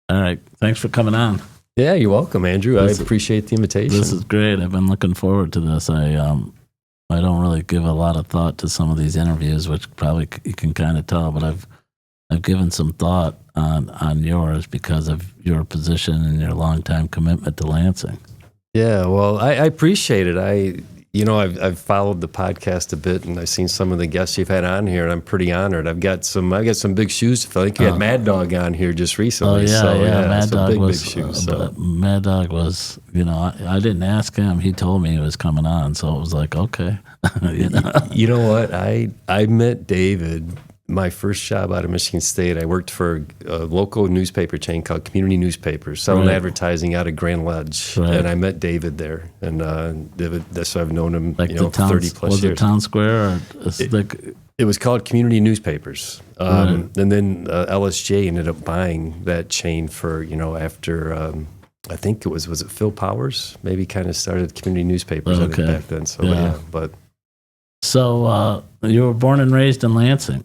All right. Thanks for coming on. Yeah, you're welcome, Andrew. I appreciate the invitation. This is great. I've been looking forward to this. I don't really give a lot of thought to some of these interviews, which probably you can kind of tell, but I've given some thought on yours because of your position and your longtime commitment to Lansing. Yeah, well, I appreciate it. I've followed the podcast a bit, and I've seen some of the guests you've had on here, and I'm pretty honored. I've got some big shoes to fill. I think you had Mad Dog on here just recently. Mad Dog was big shoes. So. Mad Dog was, I didn't ask him. He told me he was coming on, so it was like, okay. You know what? I met David. My first job out of Michigan State, I worked for a local newspaper chain called Community Newspapers, selling advertising out of Grand Ledge. Right. And I met David there. And David, so I've known him 30 plus years. Was it Town Square? Or it was called Community Newspapers. And then LSJ ended up buying that chain for, after, I think it was it Phil Powers? Maybe kind of started Community Newspapers I think back then. So, So you were born and raised in Lansing?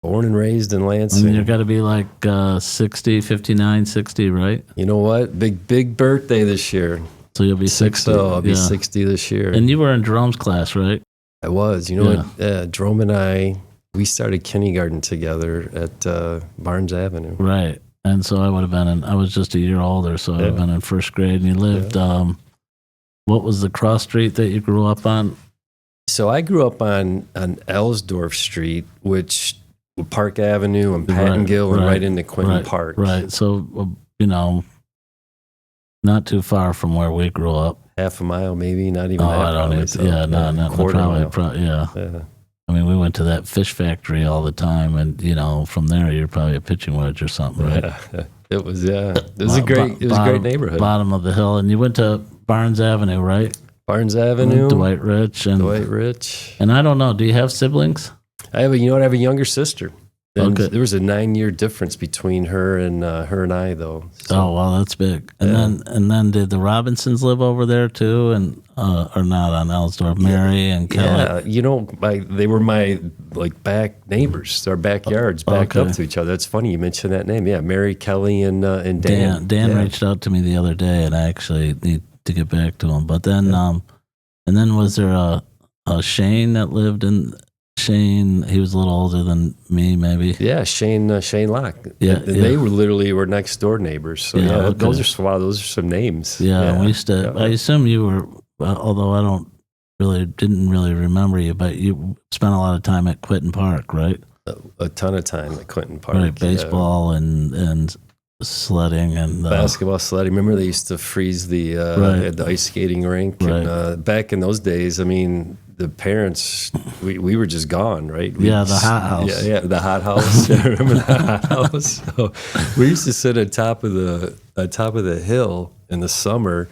Born and raised in Lansing. And you've got to be like 59, 60, right? You know what? Big birthday this year. So you'll be 60. I'll be 60 this year. And you were in Jerome's class, right? I was. You know what? Jerome and I, we started kindergarten together at Barnes Avenue. Right. And so I would have been I was just a year older, so I would have been in first grade. And you lived, what was the cross street that you grew up on? So I grew up on Ellsdorf Street, which Park Avenue and Pattongill and right into Quinton Park. Right. So, not too far from where we grew up. Half a mile, maybe, not even that. I don't know. Quarter mile. I mean, we went to that fish factory all the time, and, from there, you're probably a pitching wedge or something, right? Yeah. It was a great neighborhood. Bottom of the hill. And you went to Barnes Avenue, right? Barnes Avenue. Dwight Rich. And I don't know, do you have siblings? I have a younger sister. And there was a 9-year difference between her and I, though. So. Oh, well, that's big. And then did the Robinsons live over there too, and or not on Ellsdorf? Mary and Kelly. Yeah, they were my back neighbors. Our backyards backed up to each other. That's funny you mentioned that name. Yeah, Mary, Kelly, and Dan. Dan reached out to me the other day, and I actually need to get back to him. But then, and then was there a Shane that lived in? Shane, he was a little older than me, maybe. Yeah, Shane Locke. Yeah, they were next door neighbors. So those are some names. Yeah, we used to. I assume you were, although I didn't really remember you, but you spent a lot of time at Quinton Park, right? A ton of time at Quinton Park. Right, baseball and sledding and basketball, sledding. Remember they used to freeze the ice skating rink. Right. And, back in those days, I mean, the parents, we were just gone, right? The hot house. Yeah, the hot house. Remember the hot house? So we used to sit at top of the hill in the summer,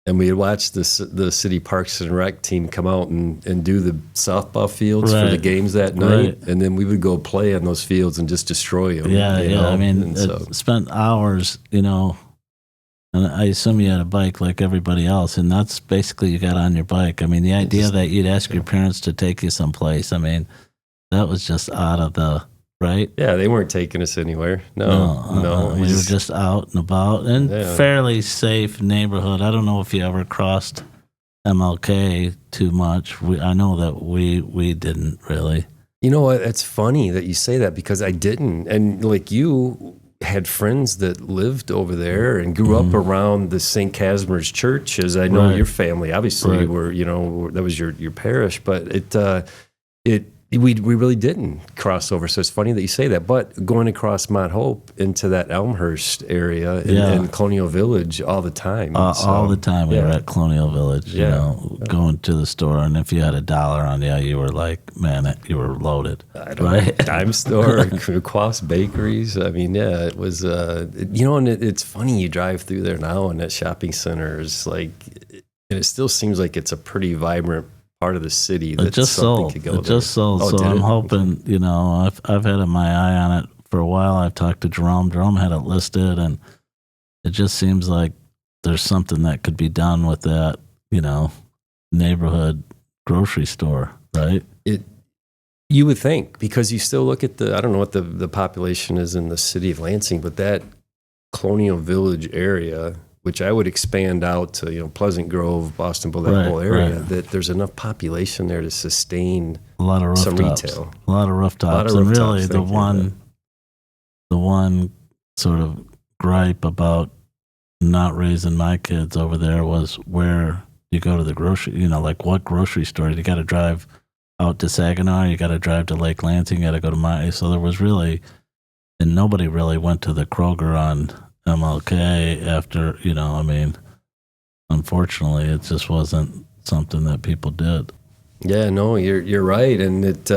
and we'd watch the city Parks and Rec team come out and do the softball fields for the games that night, and then we would go play on those fields and just destroy them. Yeah. I mean, spent hours, and I assume you had a bike like everybody else, and that's basically you got on your bike. I mean, the idea that you'd ask your parents to take you someplace, I mean, that was just out of the, right? Yeah, they weren't taking us anywhere. No. We were just out and about, and fairly safe neighborhood. I don't know if you ever crossed MLK too much. I know that we didn't really. You know what? It's funny that you say that because I didn't. And like you had friends that lived over there and grew up around the St. Casimir's Church, as I know your family obviously were, that was your parish, but we really didn't cross over. So it's funny that you say that. But going across Mount Hope into that Elmhurst area and Colonial Village all the time. All the time we were at Colonial Village, going to the store. And if you had $1 on you, you were like, man, you were loaded. Dime store, Quaff's Bakeries. I mean, it was, and it's funny you drive through there now and that shopping center is like, and it still seems like it's a pretty vibrant part of the city that just sold. Just sold. So I'm hoping, I've had my eye on it for a while. I've talked to Jerome. Jerome had it listed, and it just seems like there's something that could be done with that, neighborhood grocery store, right? You would think, because you still look at I don't know what the population is in the city of Lansing, but that Colonial Village area, which I would expand out to, Pleasant Grove, Boston, that whole area, that there's enough population there to sustain a lot of some rooftops. retail. A lot of rooftops. And really the one sort of gripe about not raising my kids over there was where you go to the grocery, like what grocery store? You got to drive out to Saginaw, you got to drive to Lake Lansing, you got to go to so there was really, and nobody really went to the Kroger on MLK after, unfortunately it just wasn't something that people did. Yeah, no, you're right. And it,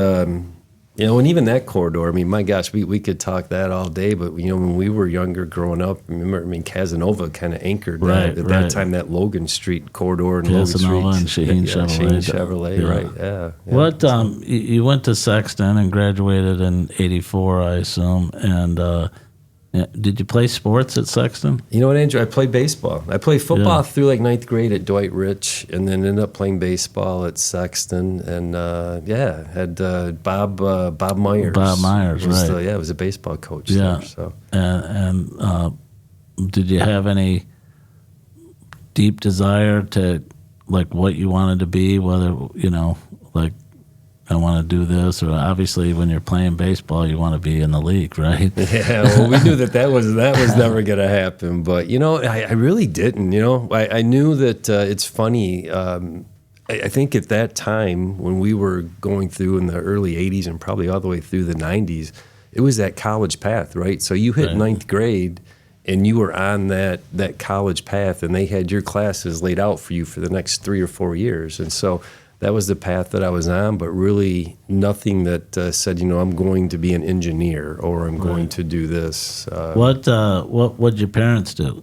and even that corridor, my gosh, we could talk that all day, but, when we were younger growing up, remember, Casanova kind of anchored that. At that time, that Logan Street corridor and Casanova Logan Street. and Shaheen Chevrolet, right, yeah. What, you went to Sexton and graduated in 84, I assume, and did you play sports at Sexton? You know what, Andrew? I played baseball. I played football through like ninth grade at Dwight Rich, and then ended up playing baseball at Sexton. And had Bob Myers. Bob Myers, right? Was a baseball coach. Yeah. There, so. And did you have any deep desire to like what you wanted to be? Whether like I want to do this, or obviously when you're playing baseball, you want to be in the league, right? Yeah, well, we knew that was never going to happen. But, I really didn't, I knew that it's funny. I think at that time when we were going through in the early 80s and probably all the way through the 90s, it was that college path, right? So you hit ninth grade and you were on that college path, and they had your classes laid out for you for the next 3 or 4 years. And so that was the path that I was on, but really nothing that said, I'm going to be an engineer or I'm going to do this. What did your parents do?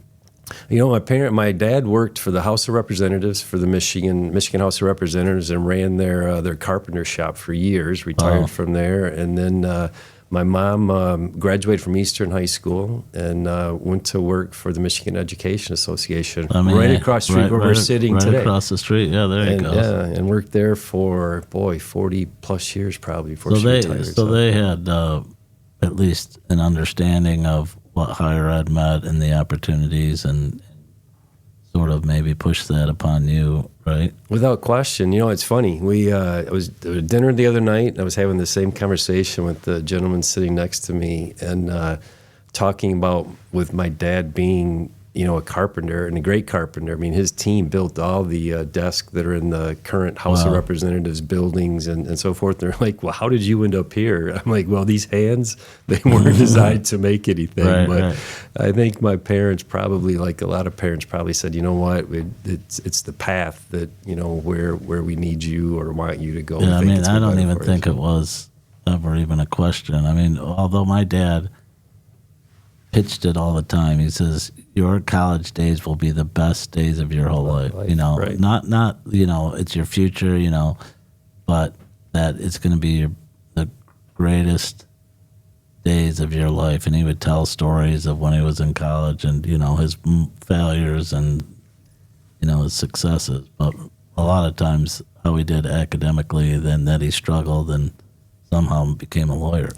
My dad worked for the House of Representatives for the Michigan House of Representatives and ran their carpenter shop for years, retired from there. And then my mom graduated from Eastern High School and went to work for the Michigan Education Association, right across the street where we're sitting today. Right across the street, there you go. Yeah, and worked there for, 40 plus years probably before she retired. So they had at least an understanding of what higher ed meant and the opportunities, and sort of maybe push that upon you, right? Without question. It's funny. I was at dinner the other night, and I was having the same conversation with the gentleman sitting next to me, and talking about with my dad being, a carpenter and a great carpenter. His team built all the desks that are in the current House of Representatives buildings and so forth. And they're like, well, how did you end up here? I'm like, well, these hands, they weren't designed to make anything. But I think my parents probably, like a lot of parents, probably said, you know what, it's the path that, where we need you or want you to go. Yeah, I don't even think it was ever even a question. Although my dad pitched it all the time. He says, your college days will be the best days of your whole life. Not it's your future, but that it's going to be the greatest days of your life. And he would tell stories of when he was in college and, his failures and, his successes. But a lot of times how he did academically, then that he struggled and somehow became a lawyer,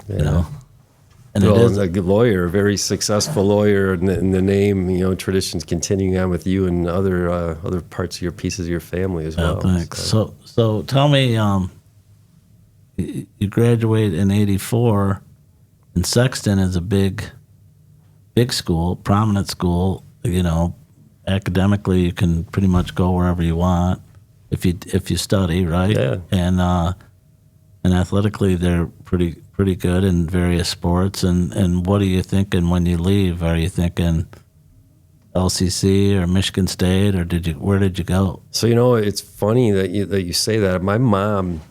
And well, a good lawyer, a very successful lawyer, and the name, traditions continuing on with you and other parts of your pieces of your family as well. Thanks. So tell me, you graduate in '84, and Sexton is a big school, prominent school. Academically, you can pretty much go wherever you want if you study, right? Yeah. And athletically, they're pretty good in various sports. And what are you thinking when you leave? Are you thinking LCC or Michigan State, or where did you go? So it's funny that you say that. My mom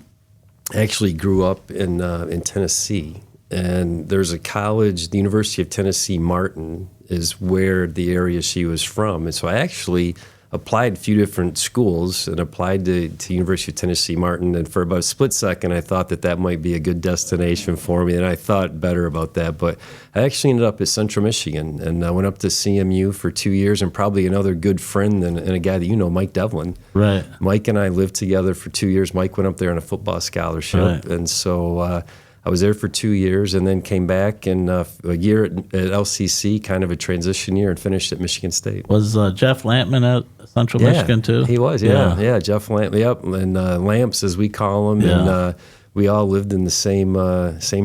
actually grew up in Tennessee, and there's a college, the University of Tennessee Martin is where the area she was from, and so I actually applied a few different schools and applied to University of Tennessee Martin. And for about a split second, I thought that might be a good destination for me. And I thought better about that. But I actually ended up at Central Michigan, and I went up to CMU for 2 years, and probably another good friend and a guy that Mike Devlin. Right. Mike and I lived together for 2 years. Mike went up there on a football scholarship. Right. And so I was there for 2 years and then came back and a year at LCC, kind of a transition year, and finished at Michigan State. Was Jeff Lampman at Central Michigan too? He was, yeah. Jeff Lampman, yep, and Lamps as we call him, and we all lived in the same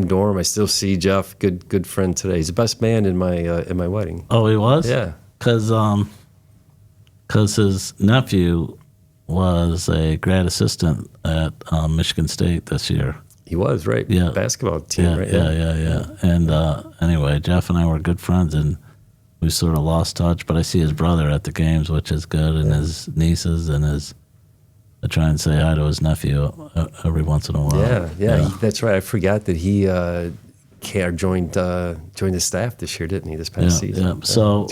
dorm. I still see Jeff, good friend today. He's the best man in my wedding. Oh, he was? Yeah, because his nephew was a grad assistant at Michigan State this year. He was, right? Yeah. Basketball team, right? Yeah. And anyway, Jeff and I were good friends, and we sort of lost touch. But I see his brother at the games, which is good, and his nieces, and I try and say hi to his nephew every once in a while. Yeah. That's right. I forgot that he joined the staff this year, didn't he? This past season. Yeah. So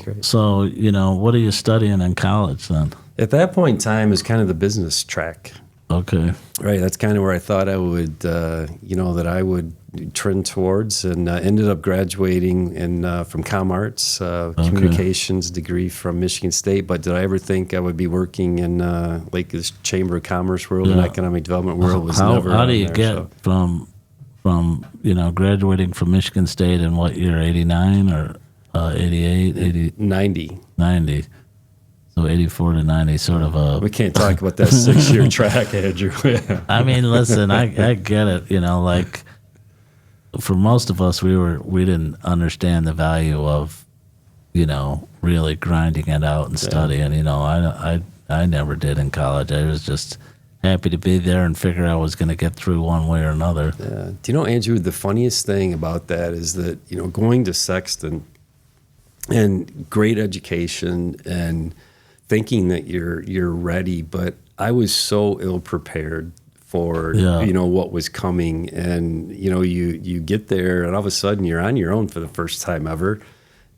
what are you studying in college then? At that point in time, is kind of the business track. Okay. Right. That's kind of where I thought I would, that I would trend towards, and ended up graduating from Com Arts, communications degree from Michigan State. But did I ever think I would be working in like this Chamber of Commerce world and economic development world? How do you get from graduating from Michigan State in what year, 89 or 88, 80? 90. 90. So 84 to 90, sort of a... We can't talk about that 6-year track, Andrew. I mean, listen, I get it. Like for most of us, we didn't understand the value of, really grinding it out and studying. I never did in college. I was just happy to be there and figure I was going to get through one way or another. Yeah. Do you know, Andrew, the funniest thing about that is that, going to Sexton and great education and thinking that you're ready, but I was so ill prepared for what was coming, and you get there and all of a sudden you're on your own for the first time ever,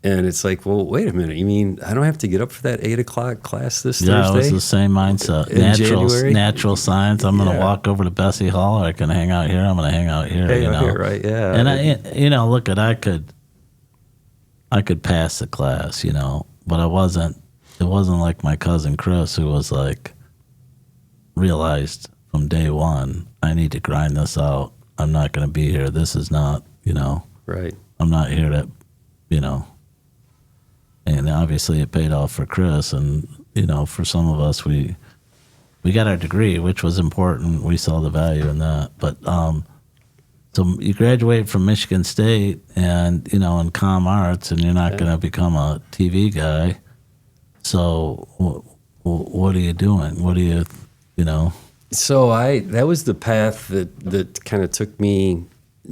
and it's like, well, wait a minute, you mean I don't have to get up for that 8:00 class this Thursday? Yeah, it was the same mindset. Natural science. I'm going to walk over to Bessie Hall, or I can hang out here. I'm going to hang out here. Here, right? Yeah. And I could pass the class, but I wasn't. It wasn't like my cousin Chris, who was like, realized from day one, I need to grind this out. I'm not going to be here. This is not, Right. I'm not here to, and obviously it paid off for Chris. And, for some of us, we got our degree, which was important. We saw the value in that. But, so you graduate from Michigan State and, in Com Arts, and you're not going to become a TV guy. So what are you doing? What do you, So that was the path that kind of took me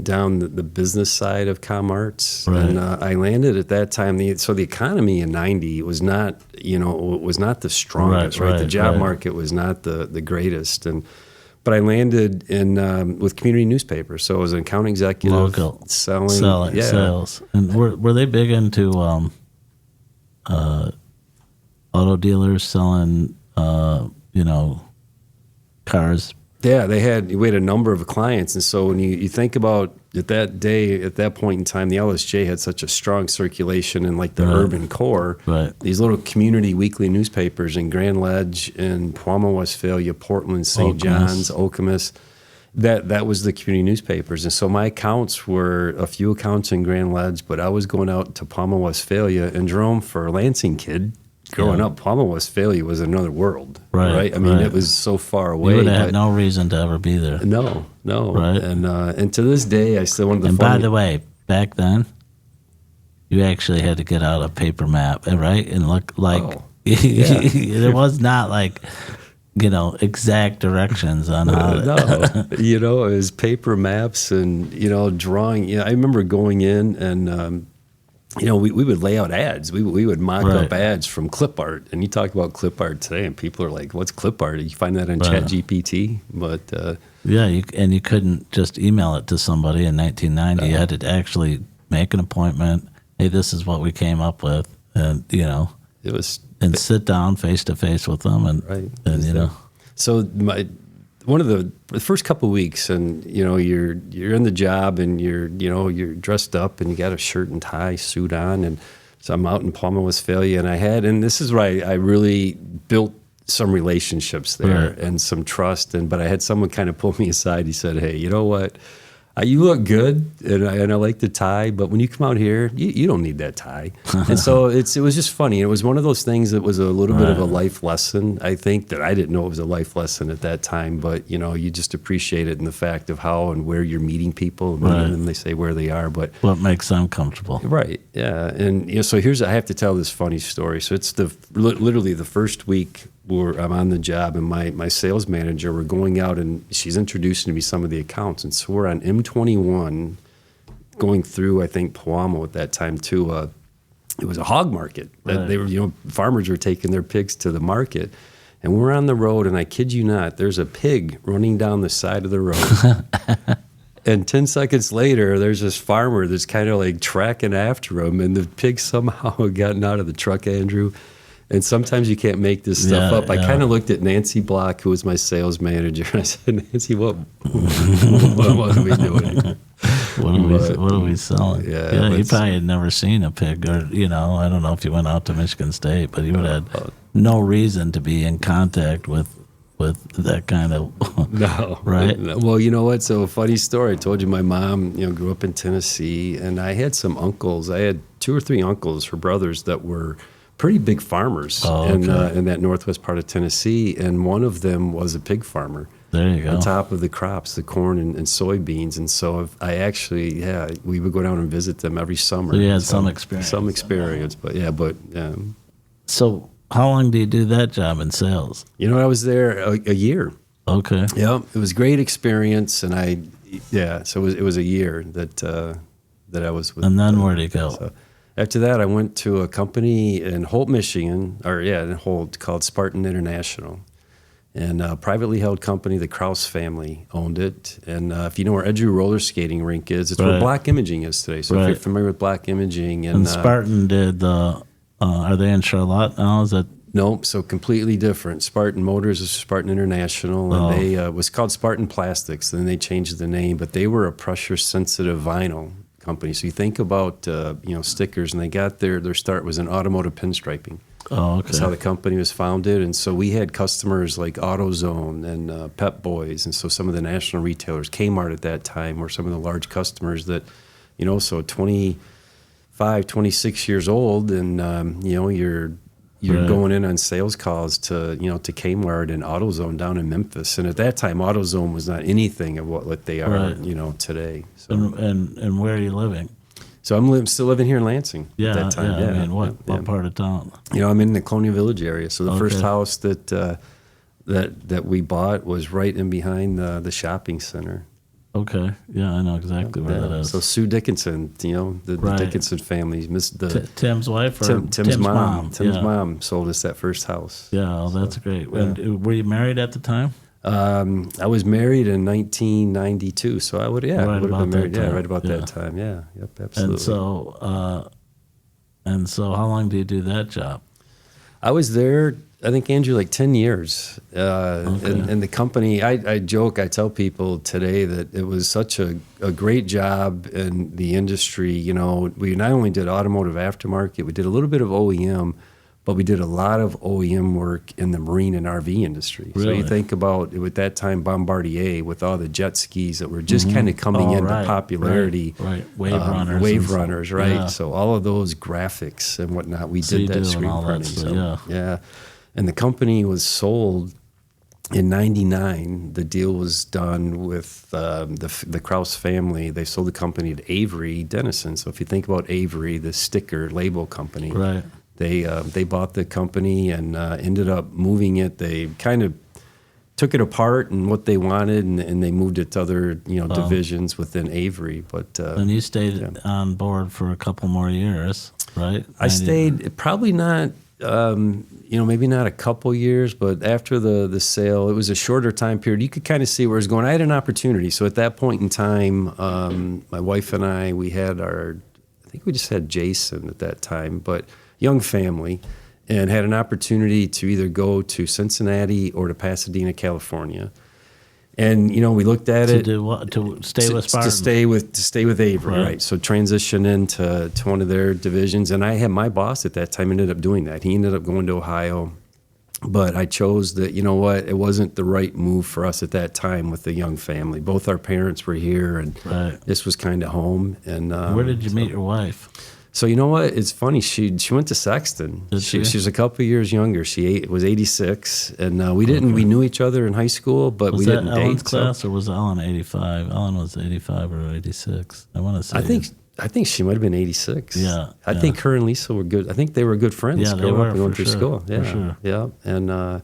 down the business side of Com Arts. Right. And I landed at that time. So the economy in 90 was not, was not the strongest, right? The job market was not the greatest. But I landed in with community newspapers. So I was an account executive. Local. Selling. Sales. And were they big into auto dealers selling, cars? Yeah, we had a number of clients. And so when you think about at that point in time, the LSJ had such a strong circulation in like the urban core. Right. These little community weekly newspapers in Grand Ledge, in Pauama, Westphalia, Portland, St. John's, Okemos. That was the community newspapers. And so my accounts were a few accounts in Grand Ledge, but I was going out to Pauama, Westphalia. And Jerome, for a Lansing kid, growing up, Pauama, Westphalia was another world, right? I mean, it was so far away. You would have had no reason to ever be there. No. Right. And to this day, I still want to. And by the way, back then, you actually had to get out a paper map, right? And look like there was not like, exact directions on how to. It was paper maps and, drawing. I remember going in and, we would lay out ads. We would mock up ads from clip art. And you talk about clip art today, and people are like, what's clip art? You find that on ChatGPT? But you couldn't just email it to somebody in 1990. You had to actually make an appointment. Hey, this is what we came up with. And, it was. And sit down face to face with them. And So one of the first couple of weeks, and you're in the job, and you're dressed up, and you got a shirt and tie, suit on, and so I'm out in Pauama, Westphalia, and this is where I really built some relationships there and some trust, but I had someone kind of pull me aside. He said, "Hey, you know what? You look good, and I like the tie, but when you come out here, you don't need that tie. And so it was just funny. It was one of those things that was a little bit of a life lesson, I think, that I didn't know it was a life lesson at that time. But, you just appreciate it in the fact of how and where you're meeting people. And then they say where they are. But what makes them comfortable. Right, yeah. And, so I have to tell this funny story. So it's literally the first week where I'm on the job, and my sales manager, we're going out, and she's introducing me some of the accounts. And so we're on M21 going through, I think, Puamo at that time too. It was a hog market. They were, farmers were taking their pigs to the market. And we're on the road, and I kid you not, there's a pig running down the side of the road. And 10 seconds later, there's this farmer that's kind of like tracking after him, and the pig somehow had gotten out of the truck, Andrew. And sometimes you can't make this stuff up. I kind of looked at Nancy Block, who was my sales manager, and I said, Nancy, what are we doing? What are we selling? Yeah, you probably had never seen a pig, or I don't know if you went out to Michigan State, but you would have had no reason to be in contact with that kind of no, right? Well, you know what? So a funny story. I told you my mom, grew up in Tennessee, and I had some uncles. I had 2 or 3 uncles, her brothers, that were pretty big farmers in that northwest part of Tennessee, and one of them was a pig farmer. There you go. On top of the crops, the corn and soybeans. And so I actually, we would go down and visit them every summer. So you had some experience. Some experience, but. So how long do you do that job in sales? I was there a year. Okay. Yeah, it was a great experience, and so it was a year that I was with. And then where'd you go? So after that, I went to a company in Holt, Michigan, in Holt, called Spartan International. And a privately held company, the Krause family owned it. And if you know where Edgewood Roller Skating Rink is, it's where Black Imaging is today. So if you're familiar with Black Imaging. And Spartan did are they in Charlotte now? Is that? Nope, so completely different. Spartan Motors is Spartan International, and they was called Spartan Plastics. Then they changed the name, but they were a pressure-sensitive vinyl company. So you think about stickers, and they got their start was in automotive pinstriping. Oh, okay. That's how the company was founded. And so we had customers like AutoZone and Pep Boys. And so some of the national retailers, Kmart at that time, were some of the large customers that, so 25, 26 years old, and, you're going in on sales calls to Kmart and AutoZone down in Memphis. And at that time, AutoZone was not anything of what they are, today. So. And where are you living? So I'm still living here in Lansing at that time. Yeah. I mean, what part of town? I'm in the Colonial Village area. So the first house that we bought was right in behind the shopping center. Okay. Yeah, I know exactly where that is. So Sue Dickinson, the Dickinson family, Tim's wife or Tim's mom. Tim's mom sold us that first house. Yeah, that's great. Yeah. And were you married at the time? I was married in 1992, so I would have been married. Right about that time. Yeah, yep, absolutely. And so, how long do you do that job? I was there, I think, Andrew, like 10 years. And the company, I joke, I tell people today that it was such a great job in the industry. We not only did automotive aftermarket, we did a little bit of OEM, but we did a lot of OEM work in the marine and RV industry. Really? So you think about, at that time, Bombardier, with all the jet skis that were just kind of coming into popularity. Right. Wave runners, right? Yeah. So all of those graphics and whatnot, we did that screen printing. Yeah. And the company was sold in 99. The deal was done with the Krause family. They sold the company to Avery Dennison. So if you think about Avery, the sticker label company, right. They bought the company and ended up moving it. They kind of took it apart and what they wanted, and they moved it to other divisions within Avery. But and you stayed on board for a couple more years, right? I stayed probably not, maybe not a couple years, but after the sale, it was a shorter time period. You could kind of see where it was going. I had an opportunity. So at that point in time, my wife and I, we just had Jason at that time, but young family, and had an opportunity to either go to Cincinnati or to Pasadena, California. And we looked at it do what? To stay with Spartan? To stay with Avery, right? So transition into one of their divisions. And I had my boss at that time ended up doing that. He ended up going to Ohio, But I chose that, you know what, it wasn't the right move for us at that time with the young family. Both our parents were here, and this was kind of home. And where did you meet your wife? So you know what? It's funny. She went to Sexton. She's a couple of years younger. She was 86, and we knew each other in high school, but we didn't date. Ellen's class, or was Ellen 85? Ellen was 85 or 86. I want to say. I think she might have been 86. Yeah. I think her and Lisa were good. I think they were good friends. Yeah, they were, going through school. Yeah, for sure. Yeah, and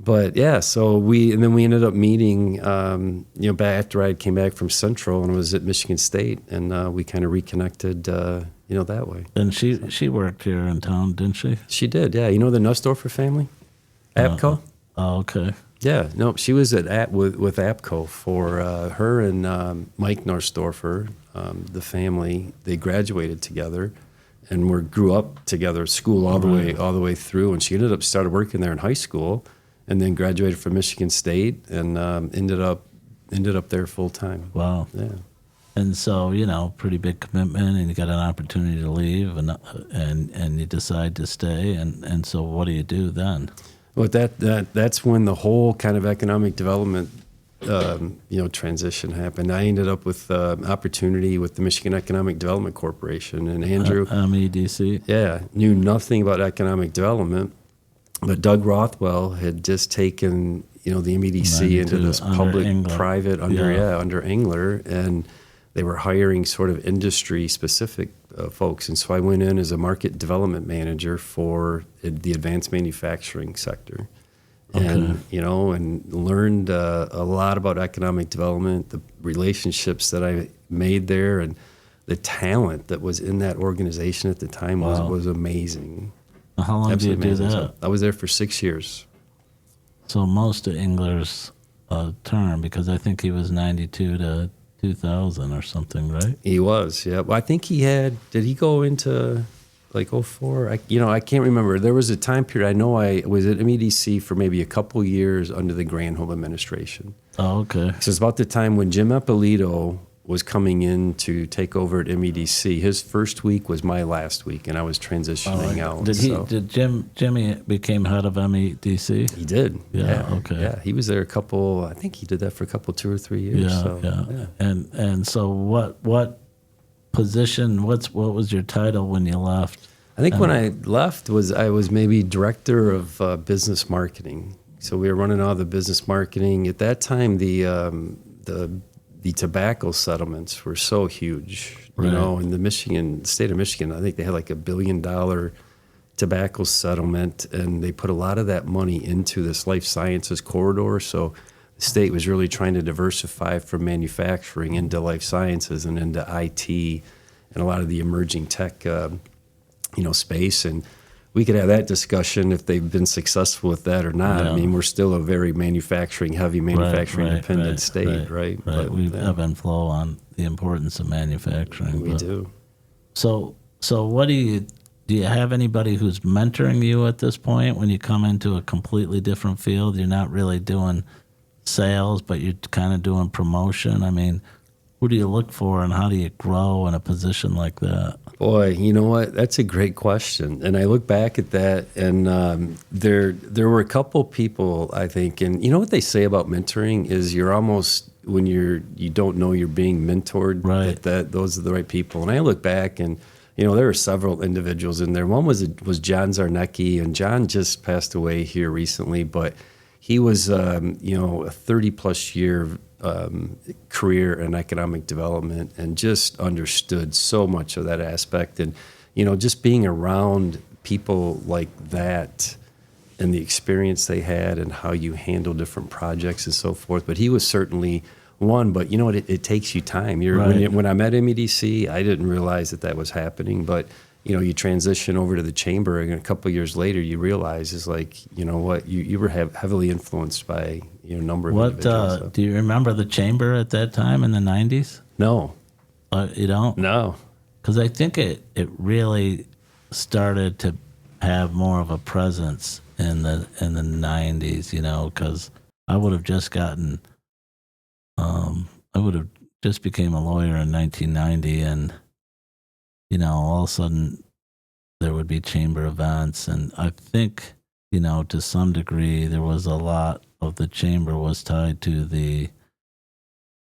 but yeah, so we ended up meeting. Back after I came back from Central and was at Michigan State, and we kind of reconnected. That way. And she worked here in town, didn't she? She did. Yeah, you know the Nussdorfer family, APCO. Oh, okay. Yeah, no, she was with APCO for her and Mike Nussdorfer. The family, they graduated together and grew up together, school all the way through. And she started working there in high school, and then graduated from Michigan State, and ended up there full time. Wow. Yeah. And so, pretty big commitment, and you got an opportunity to leave, and you decide to stay. And so, what do you do then? Well, that's when the whole kind of economic development transition happened. I ended up with opportunity with the Michigan Economic Development Corporation, and Andrew MEDC. Yeah, knew nothing about economic development, but Doug Rothwell had just taken the MEDC into this public-private under Engler, and they were hiring sort of industry-specific folks, and so I went in as a market development manager for the advanced manufacturing sector. Okay. And learned a lot about economic development, the relationships that I made there, and the talent that was in that organization at the time was amazing. How long did you do that? So I was there for 6 years. So most of Engler's term, because I think he was 92 to 2000 or something, right? He was, yeah. Well, I think did he go into like 04? I can't remember. There was a time period, I know I was at MEDC for maybe a couple years under the Granholm administration. Oh, okay. So it's about the time when Jim Ippolito was coming in to take over at MEDC. His first week was my last week, and I was transitioning out. Did Jimmy became head of MEDC? He did. Yeah. Okay. Yeah, he was there I think he did that for a couple, 2 or 3 years. Yeah. And so what position? What was your title when you left? I think when I left I was maybe director of business marketing. So we were running all the business marketing at that time. The tobacco settlements were so huge, in the state of Michigan. I think they had like $1 billion tobacco settlement, and they put a lot of that money into this life sciences corridor. So the state was really trying to diversify from manufacturing into life sciences and into IT and a lot of the emerging tech, space. And we could have that discussion if they've been successful with that or not. Yeah. I mean, we're still a very heavy manufacturing dependent state, right? But we ebb and flow on the importance of manufacturing. We do. So what do you have anybody who's mentoring you at this point when you come into a completely different field? You're not really doing sales, but you're kind of doing promotion. I mean, who do you look for, and how do you grow in a position like that? Boy, you know what? That's a great question. And I look back at that, and there were a couple people, I think, and you know what they say about mentoring is you're almost, when you don't know you're being mentored, right. that those are the right people. And I look back, and there were several individuals in there. One was John Zarnecki, and John just passed away here recently, but he was a 30-plus year career in economic development, and just understood so much of that aspect. And just being around people like that and the experience they had and how you handle different projects and so forth. But he was certainly one. But you know what? It takes you time. When I'm at MEDC, I didn't realize that was happening. But you transition over to the chamber, and a couple of years later, you realize is like, you were heavily influenced by a number of individuals. Do you remember the chamber at that time in the 90s? No. You don't? No. Because I think it really started to have more of a presence in the 90s, because I would have just became a lawyer in 1990, and all of a sudden there would be chamber events. And I think, to some degree, there was a lot of the chamber was tied to the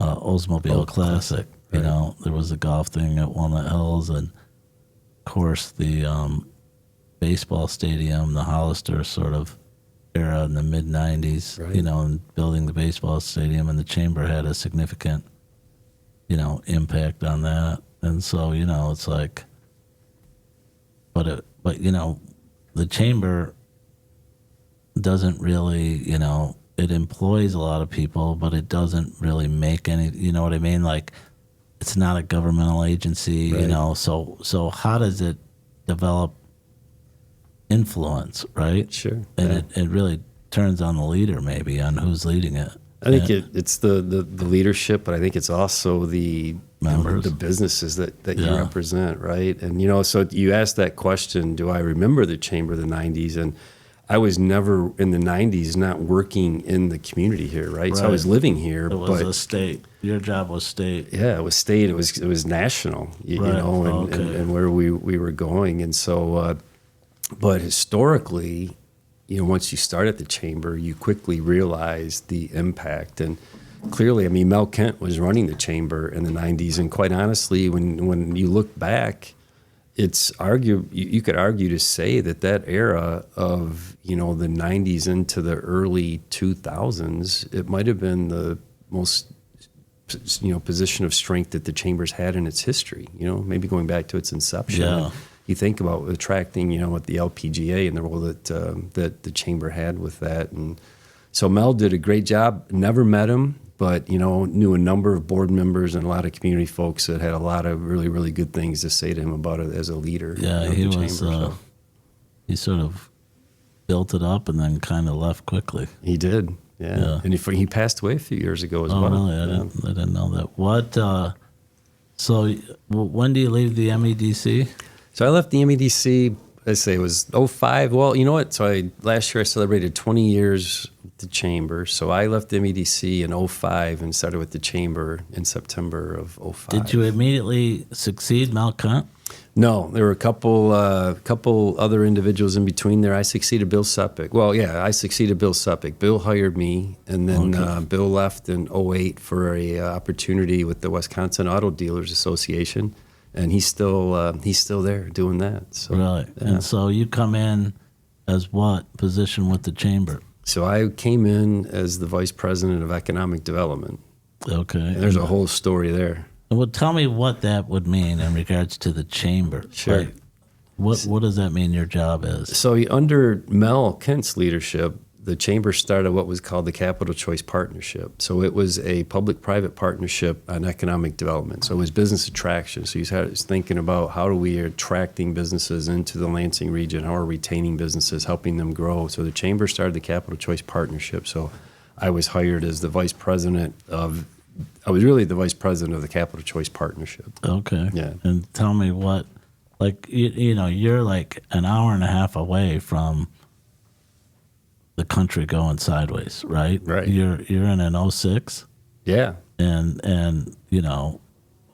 Oldsmobile Classic. Right. There was a golf thing at Walnut Hills, and of course the baseball stadium, the Hollister sort of era in the mid '90s. Right. And building the baseball stadium, and the chamber had a significant, impact on that. And so it's like, but the chamber doesn't really, it employs a lot of people, but it doesn't really make any, you know what I mean? Like, it's not a governmental agency, Right. so how does it develop influence, right? Sure. And Yeah. it really turns on the leader, maybe, on who's leading it. I think it's the leadership, but I think it's also the Members. the businesses that you Yeah. represent, right? And so you asked that question, do I remember the chamber of the 90s? And I was never in the 90s not working in the community here, right? So I was Right. living here, It was but a state. Your job was state. yeah, it was state, it was national, Right. and where we were going. And so but historically, once you start at the chamber, you quickly realize the impact. And clearly, I mean, Mel Kent was running the chamber in the 90s. And quite honestly, when you look back, you could argue to say that era of, the 90s into the early 2000s, it might have been the most, position of strength that the chamber's had in its history, maybe going back to its inception. Yeah. You think about attracting, with the LPGA and the role that the chamber had with that. And so Mel did a great job. Never met him, but, knew a number of board members and a lot of community folks that had a lot of really, really good things to say to him about it as a leader. Yeah, of he the was. chamber, so. He sort of built it up and then kind of left quickly. He did, yeah. And he passed away a few years ago as Oh, well. really? I didn't know that. What? So, when do you leave the MEDC? So I left the MEDC, I say it was '05. Well, you know what? So last year I celebrated 20 years with the chamber. So I left the MEDC in '05 and started with the chamber in September of '05. Did you immediately succeed Mel Kent? No, there were a couple other individuals in between there. I succeeded Bill Suppick. Well, yeah, I succeeded Bill Suppick. Bill hired me, and then Bill left in '08 for a opportunity with the Wisconsin Auto Dealers Association. And he's still there doing that. So, Really? yeah. And so you come in as what position with the chamber? So I came in as the vice president of economic development. Okay. And there's a whole story there. Well, tell me what that would mean in regards to the chamber. Sure. Like, what does that mean your job is? So under Mel Kent's leadership, the chamber started what was called the Capital Choice Partnership. So it was a public-private partnership on economic development. So it was business attraction. So he was thinking about how do we attracting businesses into the Lansing region, how are we retaining businesses, helping them grow. So the chamber started the Capital Choice Partnership. So I was hired as the vice president of, I was really the vice president of the Capital Choice Partnership. Okay. Yeah. And tell me what, like, you're like an hour and a half away from the country going sideways, right? Right. You're in an '06, Yeah. and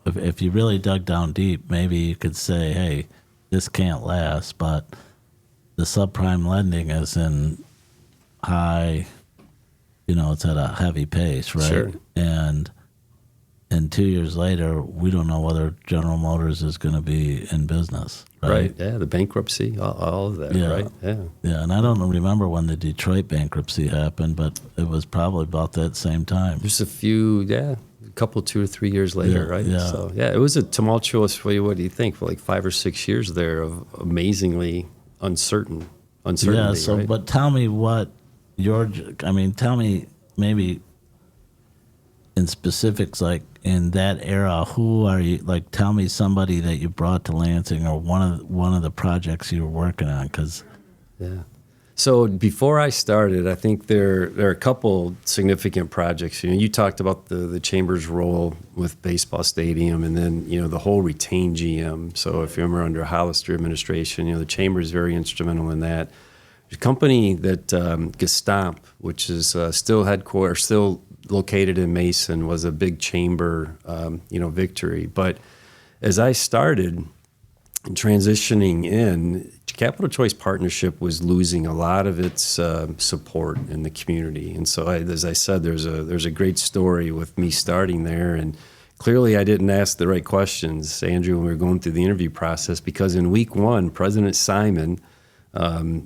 if you really dug down deep, maybe you could say, hey, this can't last, but the subprime lending is in high, it's at a heavy pace, right? Sure. And 2 years later, we don't know whether General Motors is going to be in business, right? Yeah, the bankruptcy, all of that, Yeah. right? Yeah. Yeah, and I don't remember when the Detroit bankruptcy happened, but it was probably about that same time. Just a couple, 2 or 3 years later, Yeah, right? yeah. So, yeah, it was a tumultuous, what do you think, for like 5 or 6 years there of amazingly uncertainty, Yeah, so, right? but tell me tell me maybe in specifics, like in that era, who are you, like, tell me somebody that you brought to Lansing or one of the projects you were working on, because Yeah. So before I started, I think there are a couple significant projects. You talked about the chamber's role with baseball stadium, and then the whole retained GM. So if you remember under Hollister administration, the chamber is very instrumental in that. There's a company that Gestamp, which is still located in Mason, was a big chamber victory. But as I started transitioning in, Capital Choice Partnership was losing a lot of its support in the community. And so, as I said, there's a great story with me starting there. And clearly I didn't ask the right questions, Andrew, when we were going through the interview process, because in week one, President Simon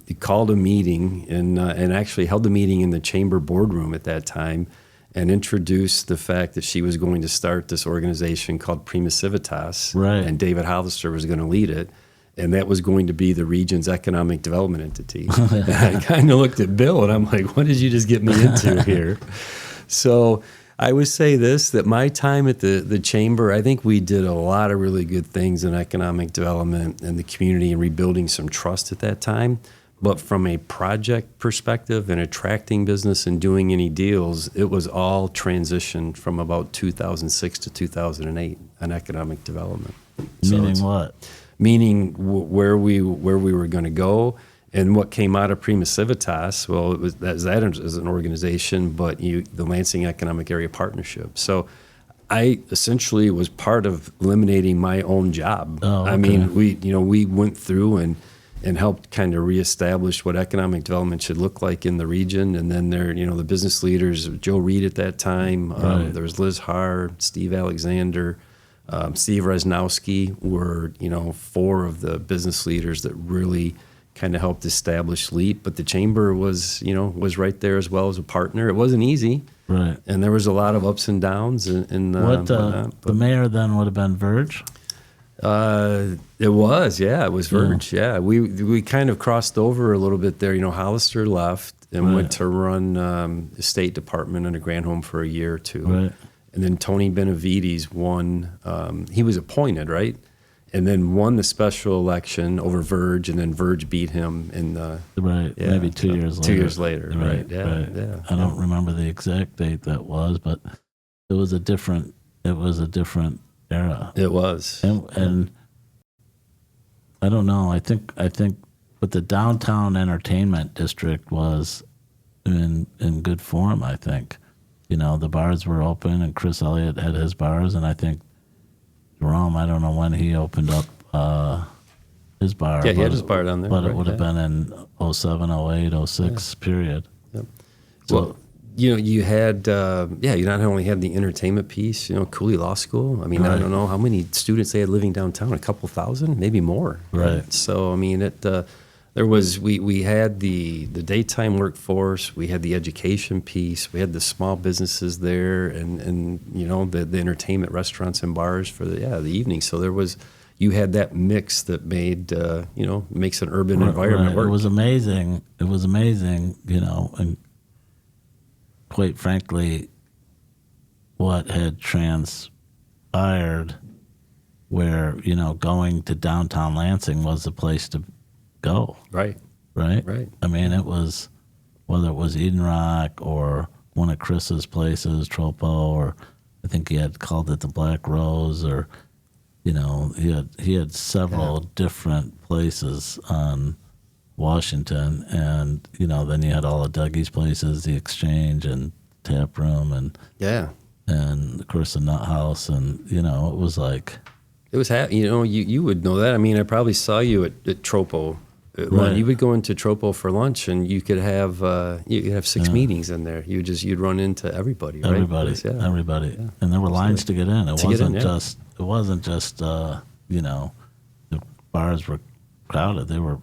he called a meeting and actually held the meeting in the chamber boardroom at that time and introduced the fact that she was going to start this organization called Prima Civitas. Right. And David Hollister was going to lead it. And that was going to be the region's economic development entity. And I kind of looked at Bill and I'm like, what did you just get me into here? So I would say this, that my time at the chamber, I think we did a lot of really good things in economic development and the community and rebuilding some trust at that time. But from a project perspective and attracting business and doing any deals, it was all transitioned from about 2006 to 2008 on economic development. Meaning what? Meaning where we were going to go and what came out of Prima Civitas. Well, it was that as an organization, but the Lansing Economic Area Partnership. So I essentially was part of eliminating my own job. Oh, okay. I mean, we went through and helped kind of reestablish what economic development should look like in the region. And then the business leaders, Joe Reed at that time, Right. there was Liz Haar, Steve Alexander, Steve Resnowski were, four of the business leaders that really kind of helped establish LEAP. But the chamber was right there as well as a partner. It wasn't easy. Right. And there was a lot of ups and downs. The mayor then would have been Verge? It was Verge. Yeah. We kind of crossed over a little bit there. Hollister left and Right. went to run the State Department under Granholm for a year or two. Right. And then Tony Benavides won. He was appointed, right? And then won the special election over Verge, and then Verge beat him in the Right. yeah, Maybe 2 years later. 2 years later, right? Yeah, Right. yeah. I don't remember the exact date that was, but it was a different era. It was. And I don't know. I think but the downtown entertainment district was in good form, I think. The bars were open and Chris Elliott had his bars, and I think Jerome, I don't know when he opened up his bar. Yeah, he had his bar down there. But right, it would have been in 07, 08, 06 period. Yep. So, Well, you had, you not only had the entertainment piece, Cooley Law School. I mean, I Right. don't know how many students they had living downtown, a couple thousand, maybe more. Right. So, I mean, there was, we had the daytime workforce, we had the education piece, we had the small businesses there and the entertainment restaurants and bars for the evening. So you had that mix that made, makes an urban environment right. work. It was amazing, and quite frankly, what had transpired where, going to downtown Lansing was the place to go. Right. Right? Right. I mean, it was, whether it was Eden Rock or one of Chris's places, Tropo, or I think he had called it the Black Rose, or, he had several different places on Washington, and, then you had all of Dougie's places, the Exchange and Tap Room, and of course the Nut House, and, it was like... It was, you would know that. I mean, I probably saw you at Tropo. Right. You would go into Tropo for lunch, and you could have 6 meetings in there. You'd run into everybody, right? Everybody, Yeah. and there were lines to get in. It wasn't just the bars were crowded. They were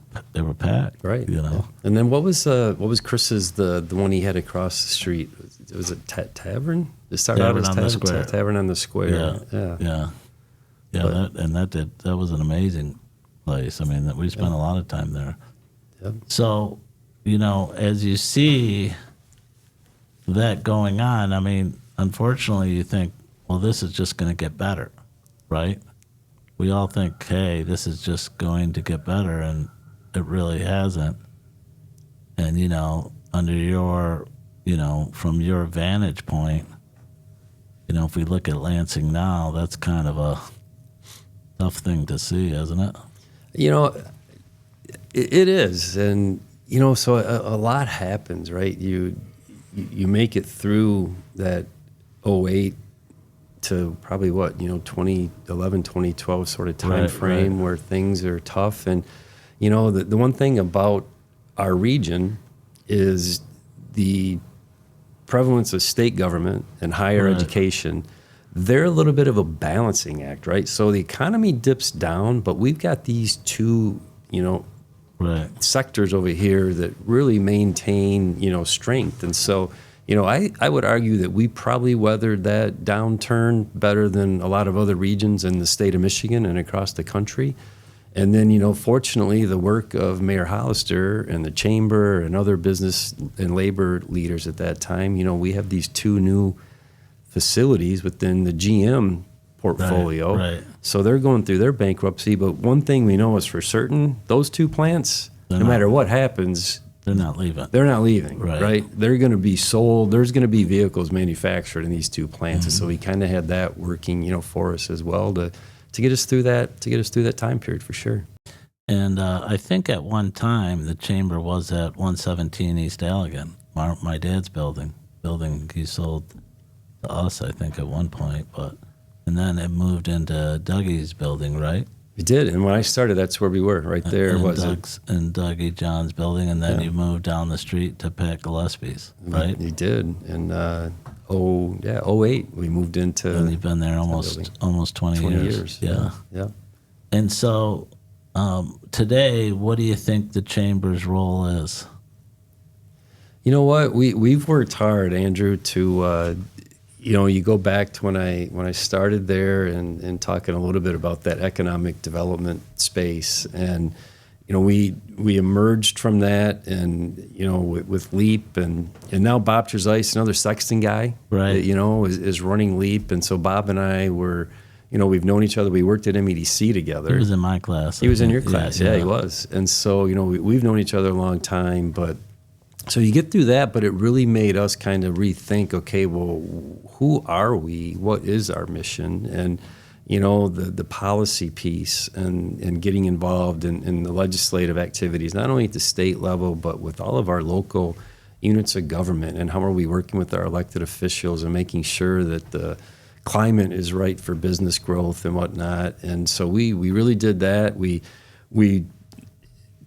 packed, Right. Yeah. And then what was Chris's the one he had across the street? Was it Tavern? It started out as Tavern on the Square. Tavern on the Square. Yeah. That was an amazing place. I mean, we spent a lot of time there. Yep. So, as you see that going on, I mean, unfortunately, you think, well, this is just going to get better, right? We all think, hey, this is just going to get better, and it really hasn't. And, under your, from your vantage point, if we look at Lansing now, that's kind of a tough thing to see, isn't it? It is, and so a lot happens, right? You make it through that 08 to probably 2011, 2012 sort of time frame where things are tough, and the one thing about our region is the prevalence of state government and higher education. They're a little bit of a balancing act, right? So the economy dips down, but we've got these two, sectors over here that really maintain, strength. And so, I would argue that we probably weathered that downturn better than a lot of other regions in the state of Michigan and across the country. And then, fortunately, the work of Mayor Hollister and the chamber and other business and labor leaders at that time, we have these two new facilities within the GM portfolio. Right. So they're going through their bankruptcy. But one thing we know is for certain, those two plants, no matter what happens, they're not leaving. They're not leaving, right? They're going to be sold. There's going to be vehicles manufactured in these two plants. And so we kind of had that working, for us as well to get us through that time period for sure. And I think at one time the chamber was at 117 East Allegan, my dad's building he sold to us, I think, at one point, and then it moved into Dougie's building, right? It did, and when I started, that's where we were, right there. And Dougie John's building, and then you moved down the street to Pat Gillespie's, right? You did, and 08, we moved into. And you've been there almost 20 years. Yeah. And so today, what do you think the chamber's role is? You know what? We've worked hard, Andrew, to you go back to when I started there and talking a little bit about that economic development space, and we emerged from that, and with LEAP, and now Bob Trezise, another Sexton guy, right? Is running LEAP, and so Bob and I were, we've known each other. We worked at MEDC together. He was in my class. He was in your class, yeah, he was, and so we've known each other a long time, but. So you get through that, but it really made us kind of rethink, okay, well, who are we? What is our mission? And, the policy piece and getting involved in the legislative activities, not only at the state level, but with all of our local units of government, and how are we working with our elected officials and making sure that the climate is right for business growth and whatnot. And so we really did that. We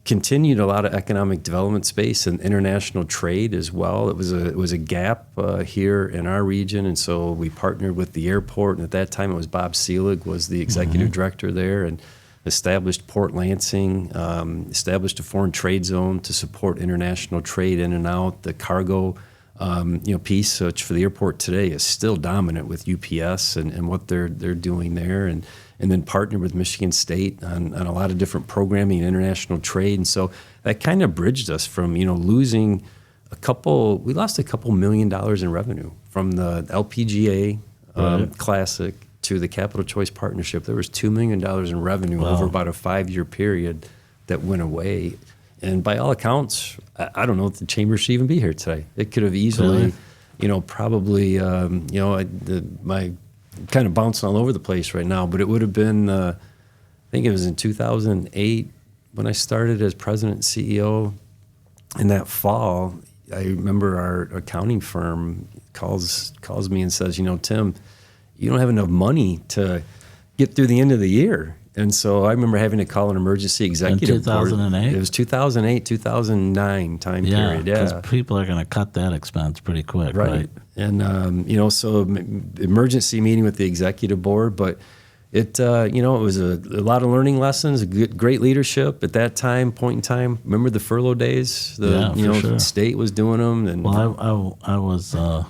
continued a lot of economic development space and international trade as well. It was a gap here in our region, and so we partnered with the airport. And at that time, it was Bob Seelig was the executive director there, and established Port Lansing, established a foreign trade zone to support international trade in and out. The cargo, piece, which for the airport today is still dominant with UPS and what they're doing there, and then partnered with Michigan State on a lot of different programming and international trade. And so that kind of bridged us from, losing we lost a couple $1 million in revenue from the LPGA Classic to the Capital Choice Partnership. There was $2 million in revenue over about a 5-year period that went away. And by all accounts, I don't know if the chamber should even be here today. It could have easily, probably, my kind of bouncing all over the place right now, but it would have been, I think it was in 2008 when I started as president and CEO. In that fall, I remember our accounting firm calls me and says, Tim, you don't have enough money to get through the end of the year. And so I remember having to call an emergency executive. In 2008? It was 2008, 2009 time period. Yeah, because people are going to cut that expense pretty quick, right? And, so emergency meeting with the executive board, but it was a lot of learning lessons, great leadership at that point in time. Remember the furlough days? The state was doing them. And I was, I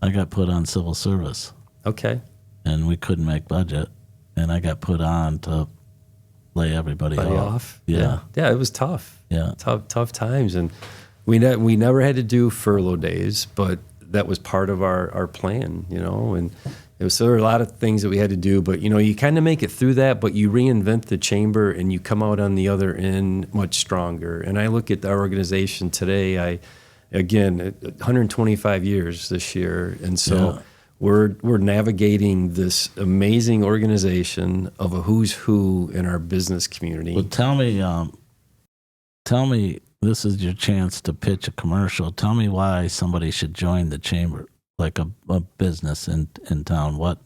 got put on civil service. Okay. And we couldn't make budget. And I got put on to lay everybody off. Yeah, it was tough. Yeah, tough times, and we never had to do furlough days, but that was part of our plan, And there were a lot of things that we had to do, but you kind of make it through that, but you reinvent the chamber and you come out on the other end much stronger. And I look at our organization today. Again, 125 years this year, and so. Yeah. We're navigating this amazing organization of a who's who in our business community. Well, tell me, this is your chance to pitch a commercial. Tell me why somebody should join the chamber, like a business in town. What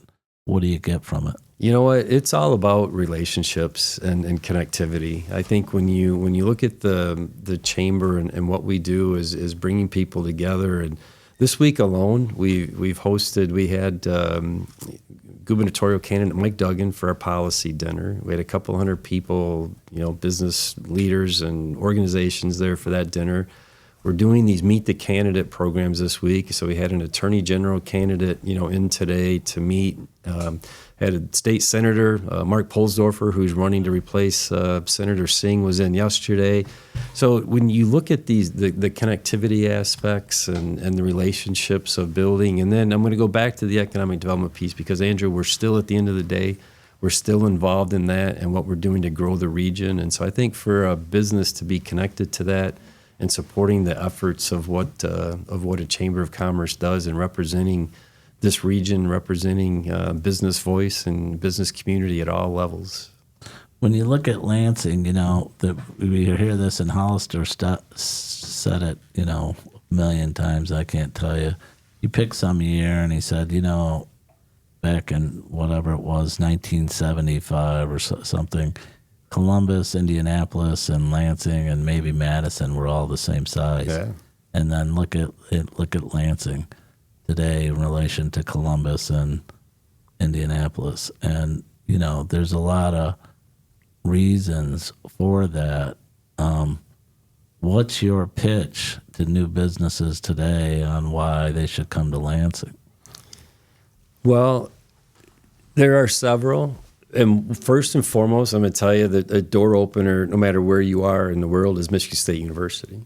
what do you get from it? You know what? It's all about relationships and connectivity. I think when you look at the chamber and what we do is bringing people together. And this week alone, we had gubernatorial candidate Mike Duggan for our policy dinner. We had a couple hundred people, business leaders and organizations there for that dinner. We're doing these Meet the Candidate programs this week. So we had an attorney general candidate, in today to meet. Had a state senator, Mark Polsdorfer, who's running to replace Senator Singh, was in yesterday. So when you look at the connectivity aspects and the relationships of building, and then I'm going to go back to the economic development piece because, Andrew, we're still at the end of the day, we're still involved in that and what we're doing to grow the region. And so I think for a business to be connected to that and supporting the efforts of what a Chamber of Commerce does and representing this region, representing business voice and business community at all levels. When you look at Lansing, we hear this, and Hollister said it, a million times, I can't tell you. He picked some year and he said, back in whatever it was, 1975 or something, Columbus, Indianapolis, and Lansing, and maybe Madison were all the same size. Yeah. And then look at Lansing today in relation to Columbus and Indianapolis. And, there's a lot of reasons for that. What's your pitch to new businesses today on why they should come to Lansing? Well, there are several. And first and foremost, I'm going to tell you that a door opener, no matter where you are in the world, is Michigan State University.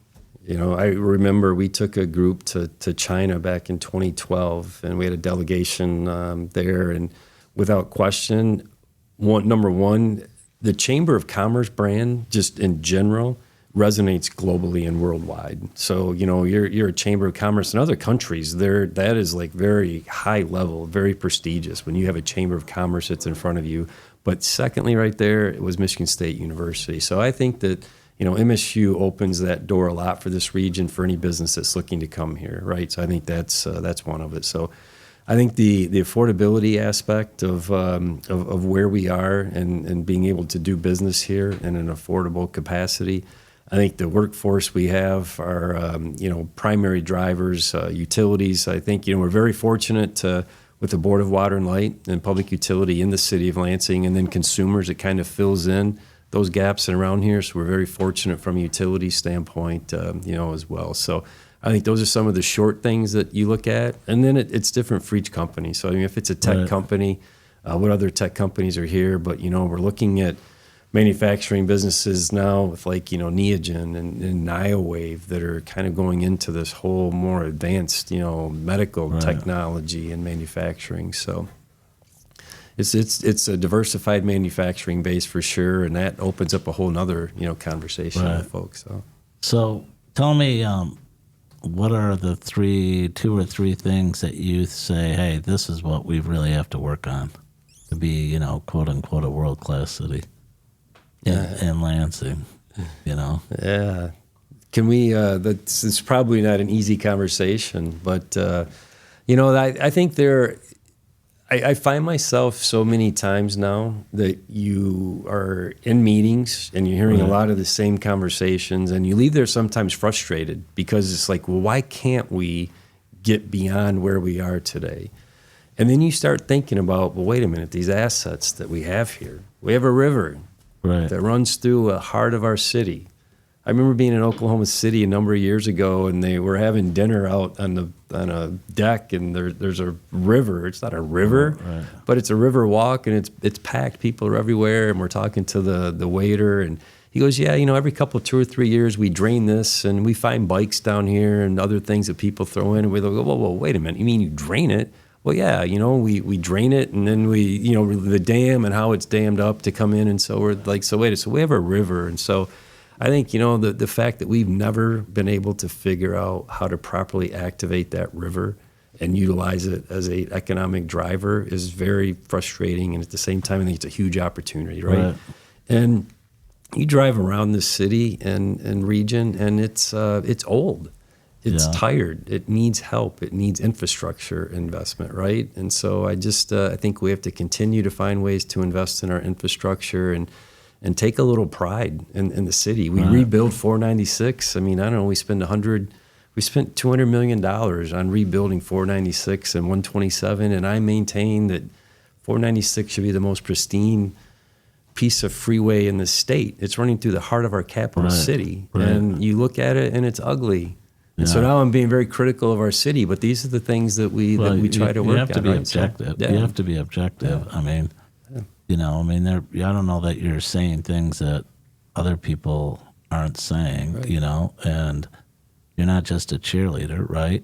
I remember we took a group to China back in 2012, and we had a delegation there. And without question, number one, the Chamber of Commerce brand, just in general, resonates globally and worldwide. So, you're a Chamber of Commerce in other countries. That is like very high level, very prestigious when you have a Chamber of Commerce that's in front of you. But secondly, right there, it was Michigan State University. So I think that MSU opens that door a lot for this region for any business that's looking to come here, right? So I think that's one of it. So I think the affordability aspect of where we are and being able to do business here in an affordable capacity. I think the workforce we have are primary drivers, utilities. I think we're very fortunate with the Board of Water and Light and Public Utility in the city of Lansing, and then consumers. It kind of fills in those gaps around here. So we're very fortunate from a utility standpoint, as well. So I think those are some of the short things that you look at. And then it's different for each company. So if it's a tech company, what other tech companies are here? But, we're looking at manufacturing businesses now with Neogen and Niowave that are kind of going into this whole more advanced, medical technology and manufacturing. So it's a diversified manufacturing base for sure, and that opens up a whole nother conversation with folks. So tell me, what are the two or three things that you say, hey, this is what we really have to work on to be, quote unquote, a world class city in Lansing, Yeah. Can we? It's probably not an easy conversation, but I think I find myself so many times now that you are in meetings and you're hearing a lot of the same conversations, and you leave there sometimes frustrated because it's like, well, why can't we get beyond where we are today? And then you start thinking about, well, wait a minute, these assets that we have here. We have a river that runs through the heart of our city. I remember being in Oklahoma City a number of years ago, and they were having dinner out on a deck, and there's a river. It's not a river, but it's a river walk, and it's packed. People are everywhere, and we're talking to the waiter, and he goes, yeah, every couple of 2 or 3 years we drain this, and we find bikes down here and other things that people throw in, and we go, whoa, wait a minute, you mean you drain it? Well, yeah, we drain it, and then we, the dam and how it's dammed up to come in, and so we're like, so we have a river, and so I think, the fact that we've never been able to figure out how to properly activate that river and utilize it as an economic driver is very frustrating. And at the same time, I think it's a huge opportunity, right? And you drive around this city and region, and it's old. it's tired. It needs help. It needs infrastructure investment, right? And so I think we have to continue to find ways to invest in our infrastructure and take a little pride in the city. We rebuild 496. I mean, I don't know, we spent $200 million on rebuilding 496 and 127, and I maintain that 496 should be the most pristine piece of freeway in the state. It's running through the heart of our capital city, and you look at it and it's ugly. And so now I'm being very critical of our city, but these are the things that we try to work on. You have to be objective. You have to be objective. I mean, I don't know that you're saying things that other people aren't saying, and you're not just a cheerleader, right?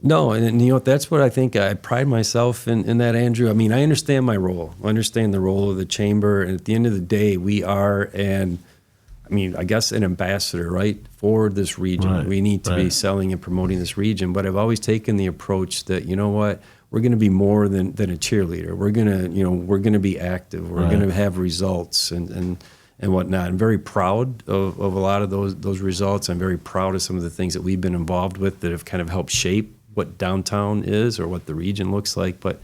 No, and that's what I think I pride myself in that, Andrew. I mean, I understand my role. I understand the role of the chamber, and at the end of the day, we are I guess an ambassador, right, for this region. Right, we need to be selling and promoting this region, but I've always taken the approach that, you know what, we're going to be more than a cheerleader. We're going to be active. We're going to have results and whatnot. I'm very proud of a lot of those results. I'm very proud of some of the things that we've been involved with that have kind of helped shape what downtown is or what the region looks like. But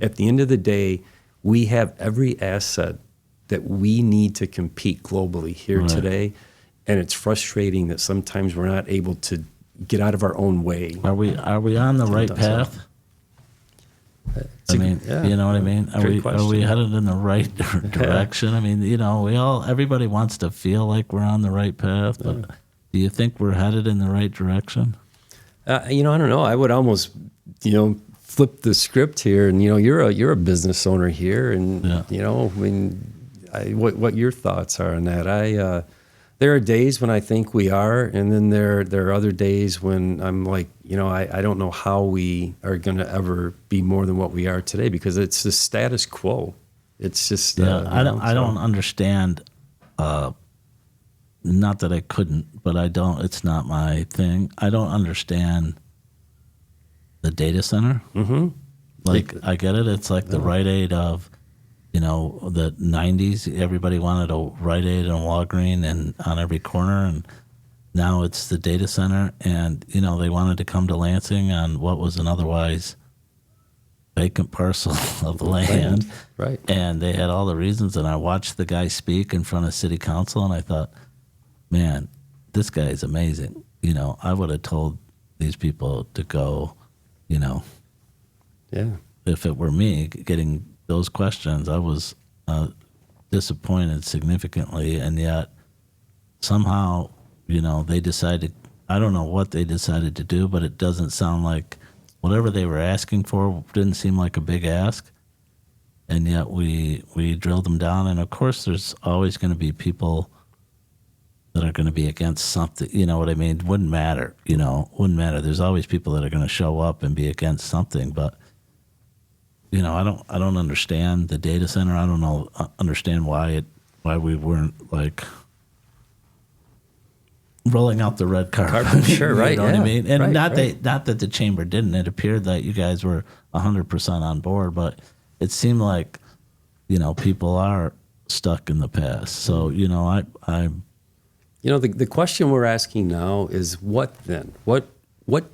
at the end of the day, we have every asset that we need to compete globally here today. And it's frustrating that sometimes we're not able to get out of our own way. Are we on the right path? You know what I mean? Are we headed in the right direction? I mean, everybody wants to feel like we're on the right path, but do you think we're headed in the right direction? I don't know. I would almost, flip the script here, and you're a business owner here, and what your thoughts are on that? There are days when I think we are, and then there are other days when I'm like, I don't know how we are going to ever be more than what we are today, because it's the status quo. It's just I don't understand. Not that I couldn't, but I don't. It's not my thing. I don't understand the data center. Mm-hmm. Like I get it. It's like the Rite Aid of, the 90s. Everybody wanted a Rite Aid and a Walgreens and on every corner, and now it's the data center. And they wanted to come to Lansing on what was an otherwise vacant parcel of land, right? And they had all the reasons. And I watched the guy speak in front of city council, and I thought, man, this guy is amazing. I would have told these people to go, if it were me getting those questions, I was disappointed significantly. And yet somehow, they decided, I don't know what they decided to do, but it doesn't sound like whatever they were asking for didn't seem like a big ask. And yet we drilled them down. And of course, there's always going to be people that are going to be against something, you know what I mean? It wouldn't matter, wouldn't matter. There's always people that are going to show up and be against something, but I don't understand the data center. I don't understand why we weren't like rolling out the red carpet. Sure, right? You know what I mean? And not that the chamber didn't. It appeared that you guys were 100% on board, but it seemed like people are stuck in the past. So I'm. The question we're asking now is what then? What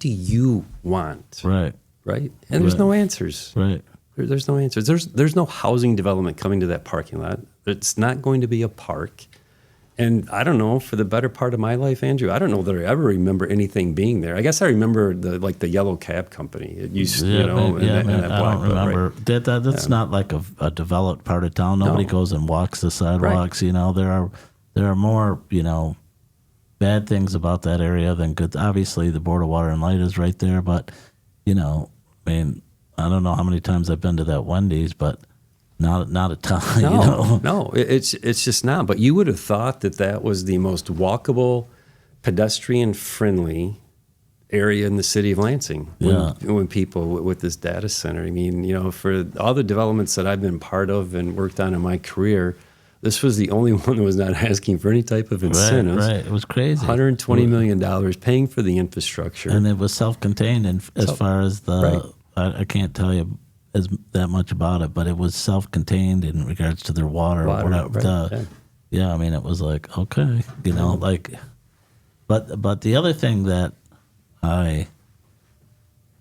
do you want? Right. Right? And there's no answers. Right. There's no answers. There's no housing development coming to that parking lot. It's not going to be a park. And I don't know, for the better part of my life, Andrew, I don't know that I ever remember anything being there. I guess I remember the yellow cab company. It used, I don't remember. Right? That's not like a developed part of town. Nobody goes and walks the sidewalks. Right. There are more, bad things about that area than good. Obviously, the Board of Water and Light is right there, but I don't know how many times I've been to that Wendy's, but not a ton. No, it's just not. But you would have thought that was the most walkable, pedestrian-friendly area in the city of Lansing. When people with this data center. I mean, for all the developments that I've been part of and worked on in my career, this was the only one that was not asking for any type of incentives. Right. It was crazy. $120 million paying for the infrastructure. And it was self-contained as far as the, I can't tell you that much about it, but it was self-contained in regards to their water or whatever. I mean, it was like, okay, but the other thing that I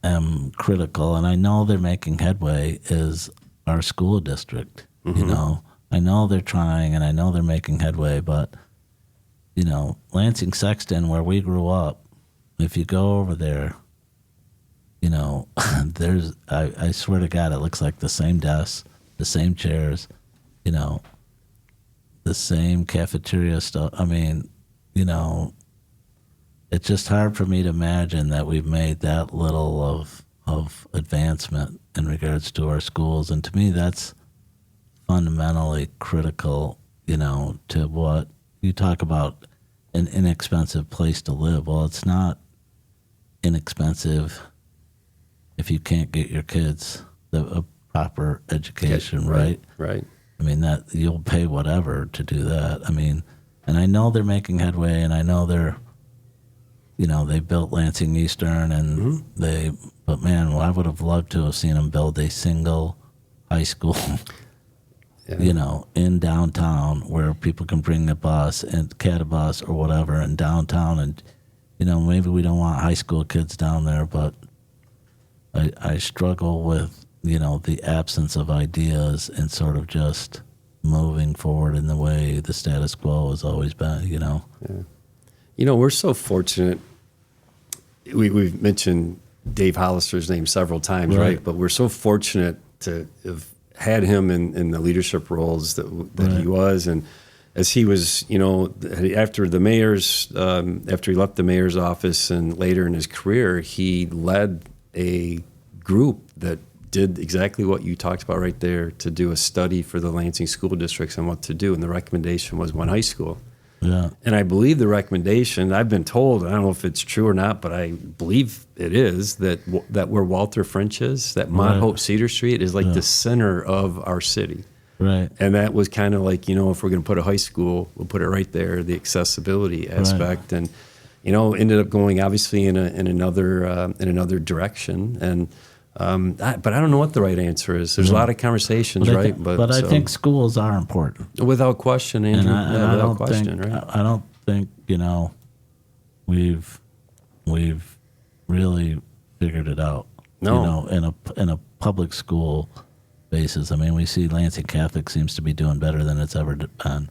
am critical, and I know they're making headway, is our school district. You know, I know they're trying, and I know they're making headway, but you know, Lansing Sexton, where we grew up, if you go over there, you know, I swear to God, it looks like the same desks, the same chairs, you know, the same cafeteria stuff. I mean, you know, it's just hard for me to imagine that we've made that little of advancement in regards to our schools. And to me, that's fundamentally critical, you know, to what you talk about, an inexpensive place to live. Well, it's not inexpensive if you can't get your kids a proper education, right? Right. I mean, that you'll pay whatever to do that. I mean, and I know they're making headway, and I know they're, you know, they built Lansing Eastern, and but man, well, I would have loved to have seen them build a single high school, you know, in downtown where people can bring the bus and bus or whatever in downtown. And, you know, maybe we don't want high school kids down there, but I struggle with, you know, the absence of ideas and sort of just moving forward in the way the status quo has always been, you know. Yeah. You know, we're so fortunate. We've mentioned Dave Hollister's name several times, right? But we're so fortunate to have had him in the leadership roles that he was. And as he was, you know, after he left the mayor's office and later in his career, he led a group that did exactly what you talked about right there, to do a study for the Lansing school districts and what to do. And the recommendation was one high school. Yeah. And I believe the recommendation, I've been told, I don't know if it's true or not, but I believe it is, that where Walter French is, that Mont Hope Cedar Street is like the center of our city. Right. And that was kind of like, you know, if we're going to put a high school, we'll put it right there, the accessibility aspect. And, you know, ended up going obviously in another direction. And but I don't know what the right answer is. There's a lot of conversations, right? But I think schools are important. Without question, Andrew. And without question, right? I don't think, you know, we've really figured it out. No. You know, in a public school basis. I mean, we see Lansing Catholic seems to be doing better than it's ever been.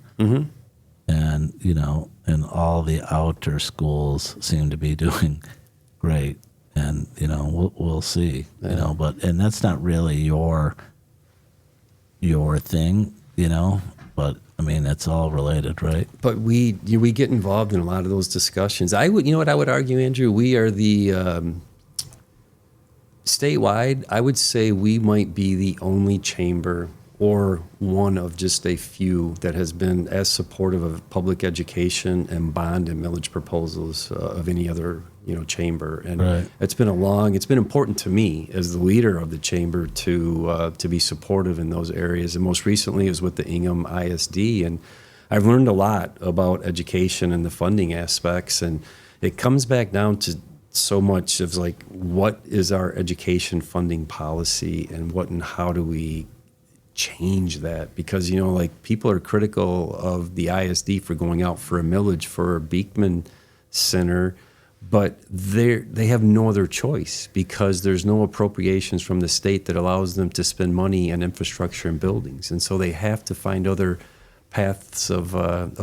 And, you know, and all the outer schools seem to be doing great. And, you know, we'll see, you know, and that's not really your thing, you know, but I mean, it's all related, right? But we get involved in a lot of those discussions. You know what I would argue, Andrew? We are the, statewide, I would say we might be the only chamber or one of just a few that has been as supportive of public education and bond and millage proposals of any other, you know, chamber. And it's been important to me as the leader of the chamber to be supportive in those areas. And most recently it was with the Ingham ISD. And I've learned a lot about education and the funding aspects. And it comes back down to so much of like, what is our education funding policy, and what and how do we change that? Because, you know, like, people are critical of the ISD for going out for a millage for a Beekman Center, but they have no other choice because there's no appropriations from the state that allows them to spend money on infrastructure and buildings. And so they have to find other paths of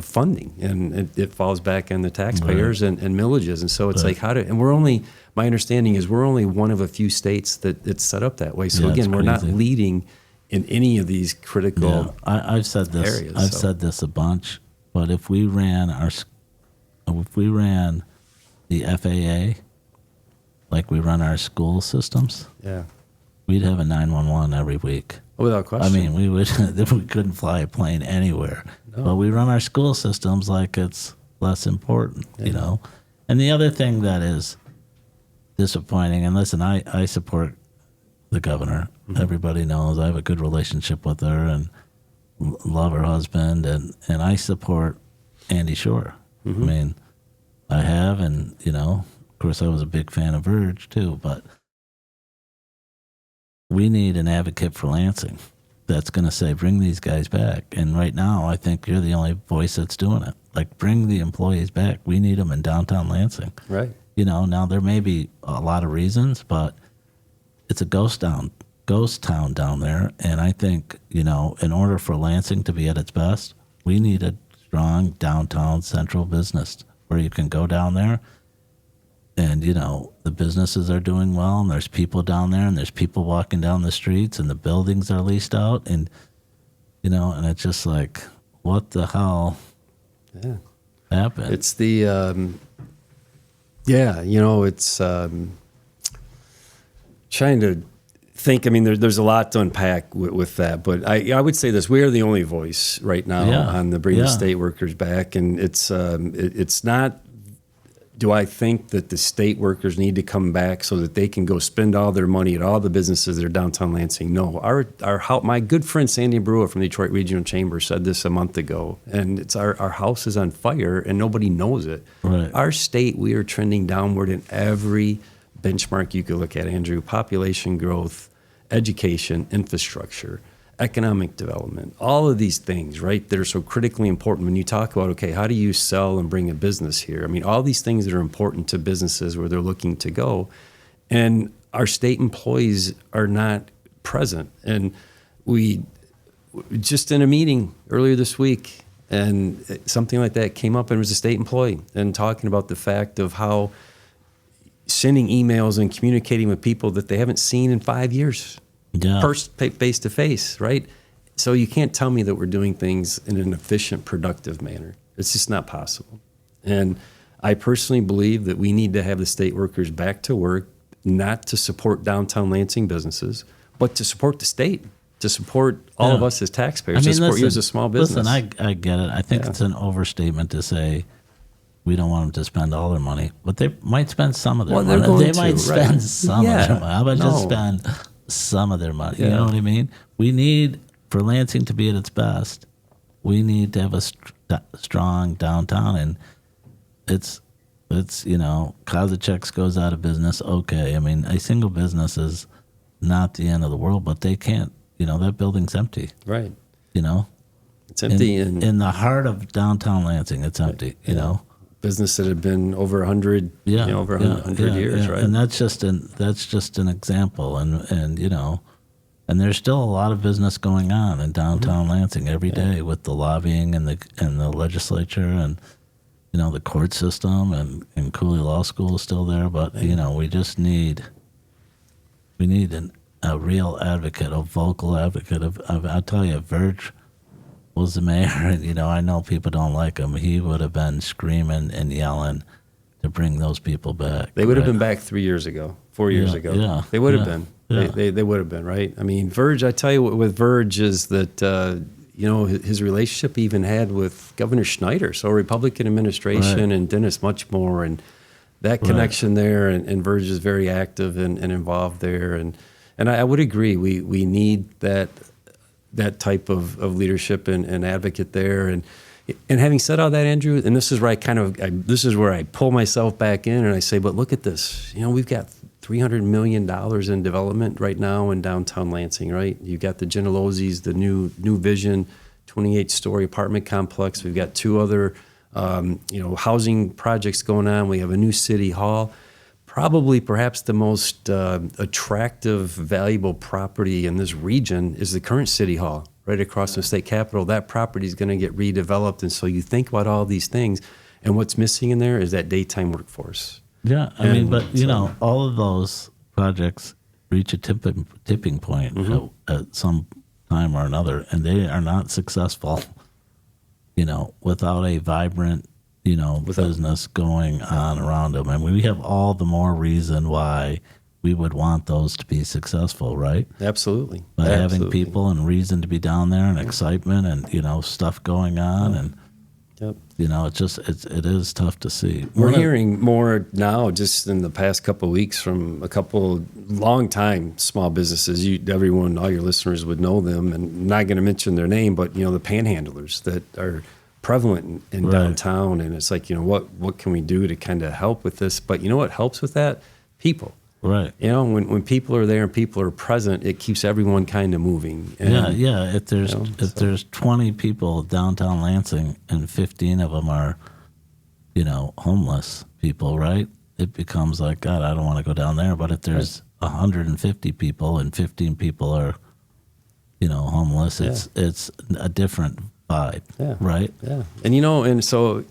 funding, and it falls back on the taxpayers and millages. And so it's like, my understanding is we're only one of a few states that it's set up that way. So again, we're not leading in any of these critical I've said this areas. I've said this a bunch, but if we ran the FAA like we run our school systems, we'd have a 911 every week. Without question. I mean, we couldn't fly a plane anywhere. No. But we run our school systems like it's less important, you know? And the other thing that is disappointing, and listen, I support the governor. Everybody knows I have a good relationship with her and love her husband, and I support Andy Shore. I mean, I have, and, you know, of course I was a big fan of Verge too, but we need an advocate for Lansing. that's going to say, bring these guys back. And right now, I think you're the only voice that's doing it. Like, bring the employees back. We need them in downtown Lansing. Right. Now there may be a lot of reasons, but it's a ghost town down there. And I think, in order for Lansing to be at its best, we need a strong downtown central business where you can go down there and, the businesses are doing well, and there's people down there, and there's people walking down the streets, and the buildings are leased out, and, and it's just like, what the hell happened? It's the, it's trying to think. I mean, there's a lot to unpack with that, but I would say this: we are the only voice right now on the bring the state workers back, and it's not. Do I think that the state workers need to come back so that they can go spend all their money at all the businesses that are downtown Lansing? No. My good friend Sandy Brewer from the Detroit Regional Chamber said this a month ago, and it's our house is on fire and nobody knows it. Right. Our state, we are trending downward in every benchmark you could look at, Andrew: population growth, education, infrastructure, economic development, all of these things, right, that are so critically important when you talk about, okay, how do you sell and bring a business here? I mean, all these things that are important to businesses where they're looking to go. And our state employees are not present. And we just in a meeting earlier this week, and something like that came up, and it was a state employee and talking about the fact of how sending emails and communicating with people that they haven't seen in 5 years. Face to face, right? So you can't tell me that we're doing things in an efficient, productive manner. It's just not possible. And I personally believe that we need to have the state workers back to work, not to support downtown Lansing businesses, but to support the state, to support all of us as taxpayers, to support you as a small business. Listen, I get it. I think it's an overstatement to say we don't want them to spend all their money, but they might spend some of their money. They might spend some of their money. How about just spend some of their money? You know what I mean? We need, for Lansing to be at its best, we need to have a strong downtown, and it's Kozaczek's goes out of business. Okay, I mean, a single business is not the end of the world, but they can't. That building's empty. Right. It's empty in the heart of downtown Lansing. It's empty. Business that had been over 100, over 100 years, right? And that's just an example, and there's still a lot of business going on in downtown Lansing every day with the lobbying and the legislature and the court system and Cooley Law School is still there, but we just need a real advocate, a vocal advocate of I'll tell you, Verge was the mayor, and I know people don't like him. He would have been screaming and yelling to bring those people back. They would have been back 3 years ago, 4 years ago. Yeah, they would have been. Yeah. They would have been, right? I mean, Verge, I tell you what, with Verge is that his relationship he even had with Governor Schneider, so Republican administration, and Dennis Muchmore, and that connection there. And Verge is very active and involved there. And I would agree, we need that type of leadership and advocate there. And having said all that, Andrew, and this is where this is where I pull myself back in and I say, but look at this. We've got $300 million in development right now in downtown Lansing, right? You've got the Genelozzi's, the new Vision 28-story apartment complex. We've got two other, housing projects going on. We have a new city hall. Probably perhaps the most attractive, valuable property in this region is the current city hall right across from the state capitol. That property is going to get redeveloped. And so you think about all these things, and what's missing in there is that daytime workforce. Yeah, I mean, but all of those projects reach a tipping point at some time or another, and they are not successful, without a vibrant, business going on around them. And we have all the more reason why we would want those to be successful, right? Absolutely. By having people and reason to be down there and excitement and, stuff going on and. Yep. It is tough to see. We're hearing more now, just in the past couple of weeks, from a couple long-time small businesses. Everyone, all your listeners would know them, and I'm not going to mention their name, but the panhandlers that are prevalent in downtown, and it's like, what can we do to kind of help with this? But what helps with that? People. Right. You know, when people are there and people are present, it keeps everyone kind of moving. And, Yeah. If there's 20 people downtown Lansing and 15 of them are, homeless people, right? It becomes like, God, I don't want to go down there. But if there's 150 people and 15 people are, homeless, it's a different vibe, right? Yeah. And, and so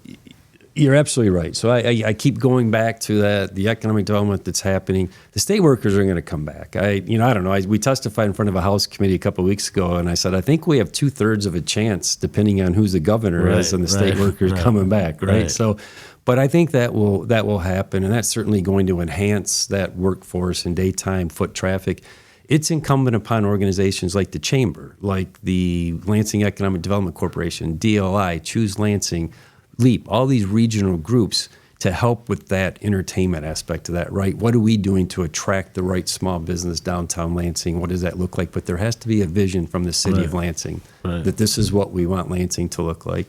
you're absolutely right. So I keep going back to that, the economic development that's happening. The state workers are going to come back. I don't know. We testified in front of a House committee a couple of weeks ago, and I said, I think we have 2/3 of a chance, depending on who's the governor is, and the state workers coming back, right? So, but I think that will happen, and that's certainly going to enhance that workforce and daytime foot traffic. It's incumbent upon organizations like the Chamber, like the Lansing Economic Development Corporation, DLI, Choose Lansing, LEAP, all these regional groups to help with that entertainment aspect of that, right? What are we doing to attract the right small business downtown Lansing? What does that look like? But there has to be a vision from the city of Lansing that this is what we want Lansing to look like.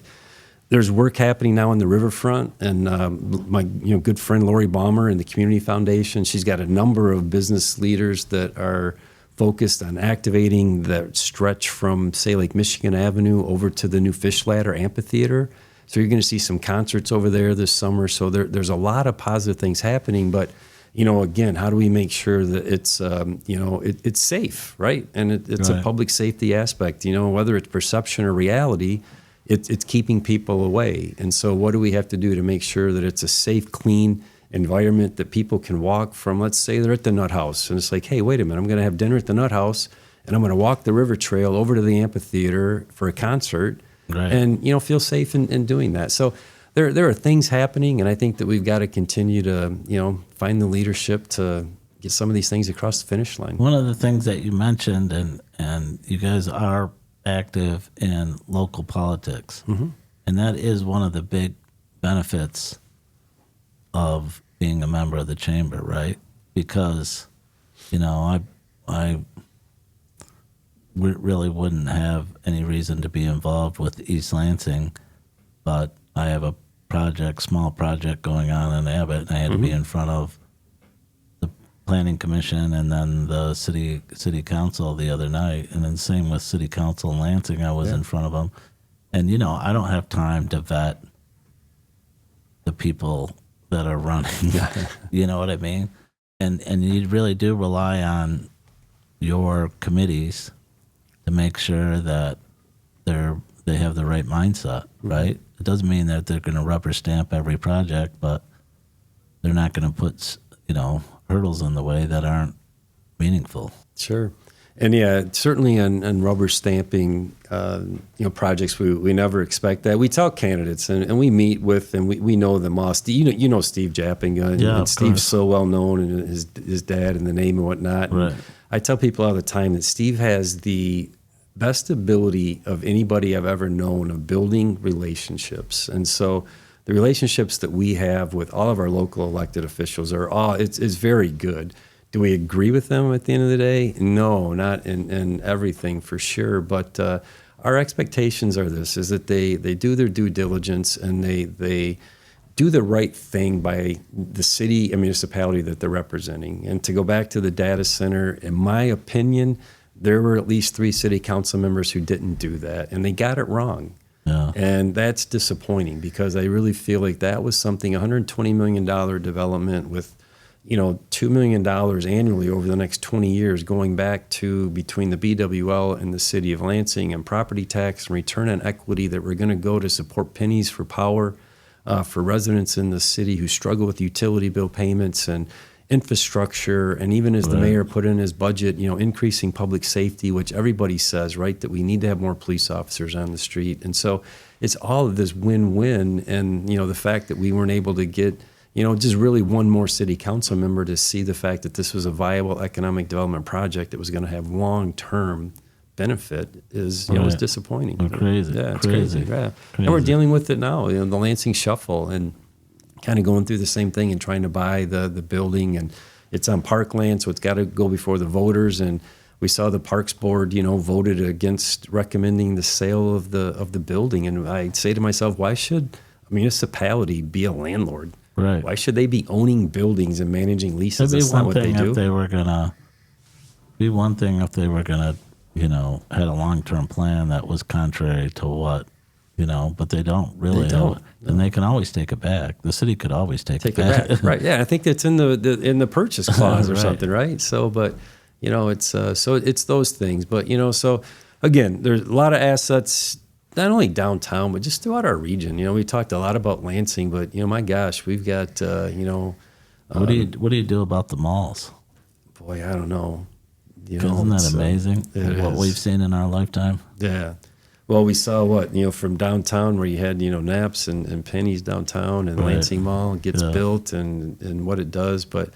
There's work happening now on the riverfront, and my good friend Lori Balmer and the Community Foundation, she's got a number of business leaders that are focused on activating the stretch from, say, like Michigan Avenue over to the new Fish Ladder Amphitheater. So you're going to see some concerts over there this summer. So there's a lot of positive things happening. But, again, how do we make sure that it's, it's safe, right? And it's a public safety aspect, whether it's perception or reality, it's keeping people away. And so what do we have to do to make sure that it's a safe, clean environment that people can walk from? Let's say they're at the Nut House, and it's like, hey, wait a minute, I'm going to have dinner at the Nut House, and I'm going to walk the river trail over to the amphitheater for a concert. Right. And, feel safe in doing that. So there are things happening, and I think that we've got to continue to, find the leadership to get some of these things across the finish line. One of the things that you mentioned, and you guys are active in local politics, and that is one of the big benefits of being a member of the chamber, right? Because, I really wouldn't have any reason to be involved with East Lansing, but I have a small project going on in Abbott, and I had to be in front of the planning commission and then the city council the other night, and then same with city council in Lansing, I was in front of them. And, I don't have time to vet the people that are running, you know what I mean? And you really do rely on your committees to make sure that they have the right mindset, right? It doesn't mean that they're going to rubber stamp every project, but they're not going to put, hurdles in the way that aren't meaningful. Sure. And certainly on rubber stamping, projects, we never expect that. We tell candidates, and we meet with, and we know them all. You know Steve Japping, and Steve's so well known, and his dad and the name and whatnot. Right. And I tell people all the time that Steve has the best ability of anybody I've ever known of building relationships. And so the relationships that we have with all of our local elected officials it's very good. Do we agree with them at the end of the day? No, not in everything for sure. But our expectations are this, is that they do their due diligence, and they do the right thing by the city and municipality that they're representing. And to go back to the data center, in my opinion, there were at least 3 city council members who didn't do that, and they got it wrong. Yeah. And that's disappointing, because I really feel like that was something, $120 million development with $2 million annually over the next 20 years, going back to between the BWL and the city of Lansing, and property tax and return on equity that were going to go to support pennies for power for residents in the city who struggle with utility bill payments and infrastructure. And even as the mayor put in his budget, increasing public safety, which everybody says, right, that we need to have more police officers on the street. And so it's all of this win-win. And, the fact that we weren't able to get just really one more city council member to see the fact that this was a viable economic development project that was going to have long-term benefit is, is disappointing. Crazy. Yeah, it's crazy. Yeah. And we're dealing with it now, the Lansing Shuffle, and kind of going through the same thing and trying to buy the building, and it's on parkland, so it's got to go before the voters. And we saw the Parks Board, voted against recommending the sale of the building. And I say to myself, why should a municipality be a landlord? Right. Why should they be owning buildings and managing leases? It'd be That's not one what they thing do. if they were gonna. Be one thing if they were gonna, had a long-term plan that was contrary to what, but they don't really. They don't. And they can always take it back. The city could always take it it back. back. Right. Yeah. I think that's in the purchase clause or Right. something. Right. So, but it's so it's those things. But so again, there's a lot of assets, not only downtown, but just throughout our region. We talked a lot about Lansing, but my gosh, we've got What do you do about the malls? boy, I don't know. Isn't that amazing? What we've seen in our lifetime. Yeah. Well, we saw what, from downtown where you had, Naps and Pennies downtown and Right. Lansing Mall gets built and what it does. But,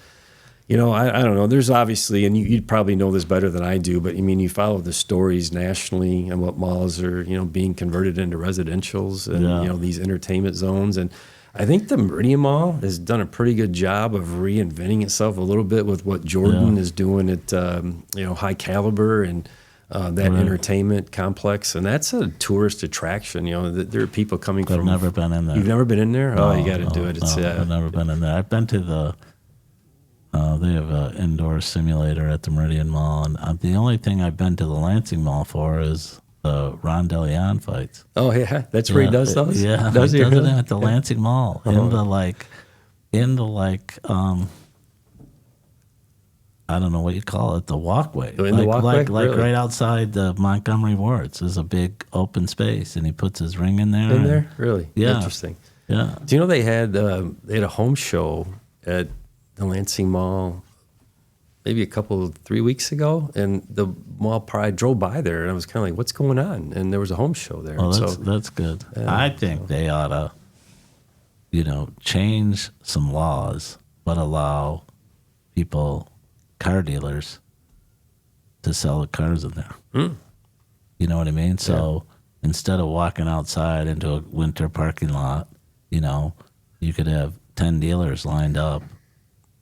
I don't know. There's obviously, and you'd probably know this better than I do, but you follow the stories nationally and what malls are, being converted into residentials and, these entertainment zones. And I think the Meridian Mall has done a pretty good job of reinventing itself a little bit with what Jordan is doing at, High Caliber and that entertainment complex. And that's a tourist attraction. There are people coming from. I've never been in there. You've never been in there? No, Oh, you got to do it. It's, I've never been in there. I've been to the. They have an indoor simulator at the Meridian Mall, and the only thing I've been to the Lansing Mall for is the Ron DeLeon fights. Oh yeah, that's where he does those. Yeah, does he he does really? it at the Lansing Mall in the I don't know what you call it, the walkway. In the walkway? Really? Right outside the Montgomery Wards. There's a big open space, and he puts his ring in there. In there, really? Yeah. Interesting. Yeah. Do you know they had a home show at the Lansing Mall maybe 3 weeks ago, and the mall I drove by there, and I was kind of like, "What's going on?" And there was a home show there. Well, so that's good. I think they ought to, change some laws, but allow people, car dealers, to sell the cars in there. You know what I mean? So instead of walking outside into a winter parking lot, you could have 10 dealers lined up.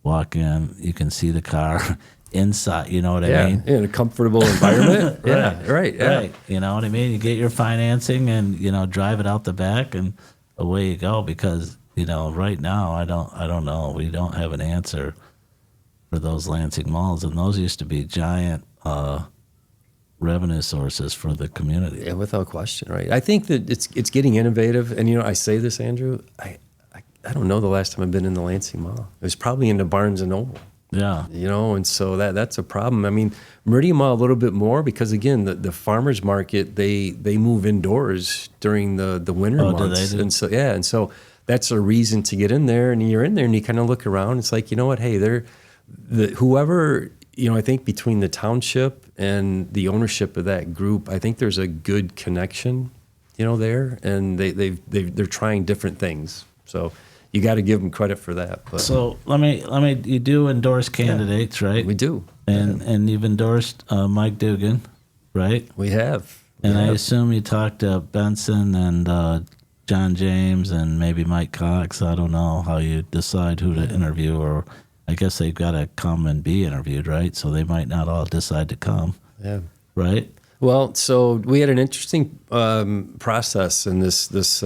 Walk in, you can see the car inside. You know what I mean? In a comfortable environment. Right. Yeah. You know what I mean? You get your financing and drive it out the back, and away you go. Because right now I don't know. We don't have an answer for those Lansing malls, and those used to be giant revenue sources for the community. Yeah, without question. Right. I think that it's getting innovative, and I say this, Andrew. I don't know the last time I've been in the Lansing Mall. It was probably in the Barnes and Noble. Yeah. And so that's a problem. Meridian Mall a little bit more because, again, the farmers market, they move indoors during the winter months. Do they? And so that's a reason to get in there. And you're in there and you kind of look around. It's like, hey, whoever, I think between the township and the ownership of that group, I think there's a good connection, there. And they're trying different things. So you got to give them credit for that. But. So let me. You do endorse candidates, right? We do, and you've endorsed Mike Dugan, right? We have. And I assume you talked to Benson and John James and maybe Mike Cox. I don't know how you decide who to interview, or I guess they've got to come and be interviewed, right? So they might not all decide to come. Yeah. Right. Well, so we had an interesting process in this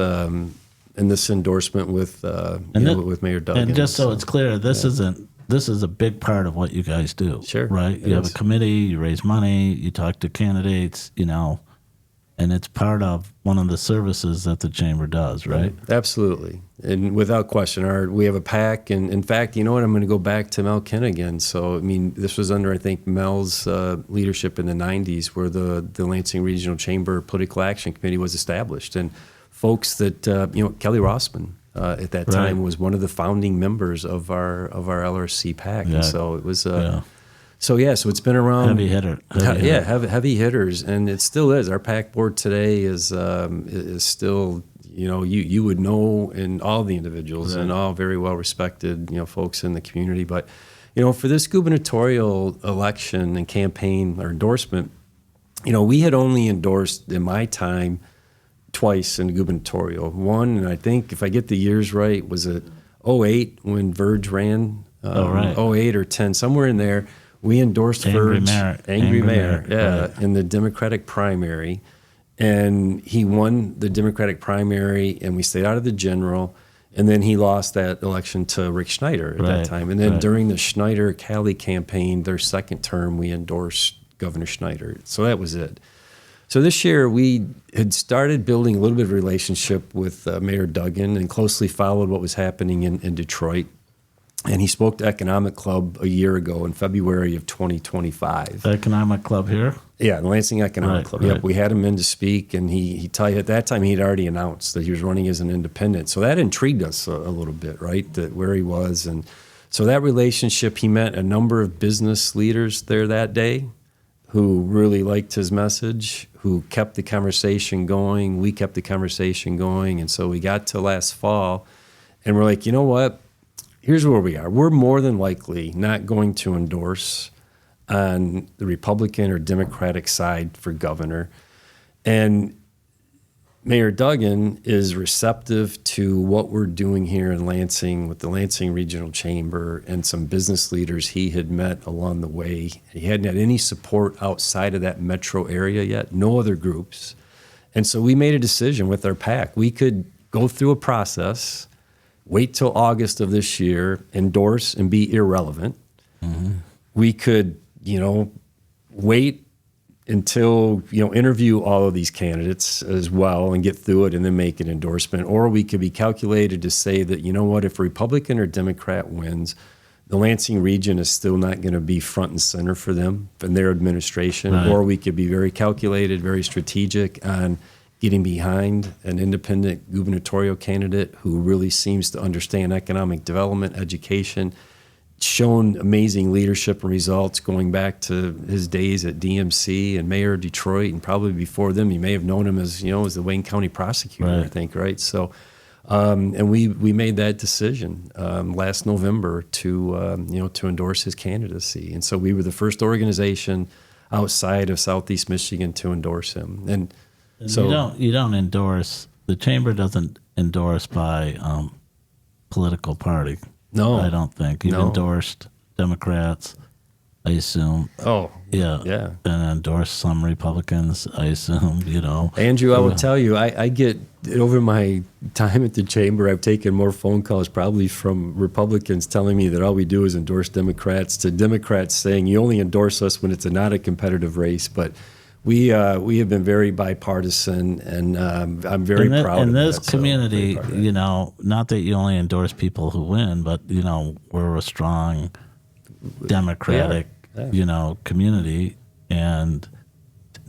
endorsement with with Mayor Duggan. And just so it's clear, this is a big part of what you guys do. Sure, right? You have a committee, you raise money, you talk to candidates, and it's part of one of the services that the chamber does, right? Absolutely, and without question, we have a PAC, and in fact, you know what? I'm going to go back to Mel Ken again. So, this was under, I think, Mel's leadership in the '90s, where the Lansing Regional Chamber Political Action Committee was established, and folks that Kelly Rossman at that time was one of the founding members of our LRC PAC, and so it was. So it's been around. Heavy hitter. Heavy hitters, and it still is. Our PAC board today is still, you would know, and all the individuals and all very well respected, folks in the community. But, for this gubernatorial election and campaign or endorsement, we had only endorsed in my time twice in the gubernatorial. One, and I think if I get the years right, was it 2008 when Verge ran? 2008 or 10, somewhere in there. We endorsed Verge, Angry Mayor, in the Democratic primary. And he won the Democratic primary, and we stayed out of the general. And then he lost that election to Rick Schneider at that time. And then during the Schneider-Calley campaign, their second term, we endorsed Governor Schneider. So that was it. So this year, we had started building a little bit of a relationship with Mayor Duggan and closely followed what was happening in Detroit. And he spoke to Economic Club a year ago in February of 2025. The Economic Club here? Yeah, the Lansing Economic Club. Yep, we had him in to speak, and he tell you at that time he'd already announced that he was running as an independent. So that intrigued us a little bit, right? That where he was, and so that relationship, he met a number of business leaders there that day, who really liked his message, who kept the conversation going. We kept the conversation going, and so we got to last fall, and we're like, you know what? Here's where we are. We're more than likely not going to endorse on the Republican or Democratic side for governor. And Mayor Duggan is receptive to what we're doing here in Lansing with the Lansing Regional Chamber and some business leaders he had met along the way. He hadn't had any support outside of that metro area yet, no other groups. And so we made a decision with our PAC. We could go through a process, wait till August of this year, endorse and be irrelevant. Mm-hmm. We could, wait until, interview all of these candidates as well and get through it and then make an endorsement. Or we could be calculated to say that, if a Republican or Democrat wins, the Lansing region is still not going to be front and center for them and their administration. Right. Or we could be very calculated, very strategic on getting behind an independent gubernatorial candidate who really seems to understand economic development, education, shown amazing leadership and results going back to his days at DMC and mayor of Detroit, and probably before them, you may have known him as the Wayne County prosecutor, right. I think, right? So, and we made that decision last November to endorse his candidacy, and so we were the first organization outside of Southeast Michigan to endorse him, and so you don't endorse. The chamber doesn't endorse by political party. No, I don't think. You've endorsed Democrats, I assume. Oh, yeah. And endorsed some Republicans, I assume. Andrew, I will tell you, I get over my time at the chamber, I've taken more phone calls probably from Republicans telling me that all we do is endorse Democrats, to Democrats saying you only endorse us when it's not a competitive race, but. We have been very bipartisan, and I'm very proud of that. In this community, not that you only endorse people who win, but, we're a strong Democratic, community, and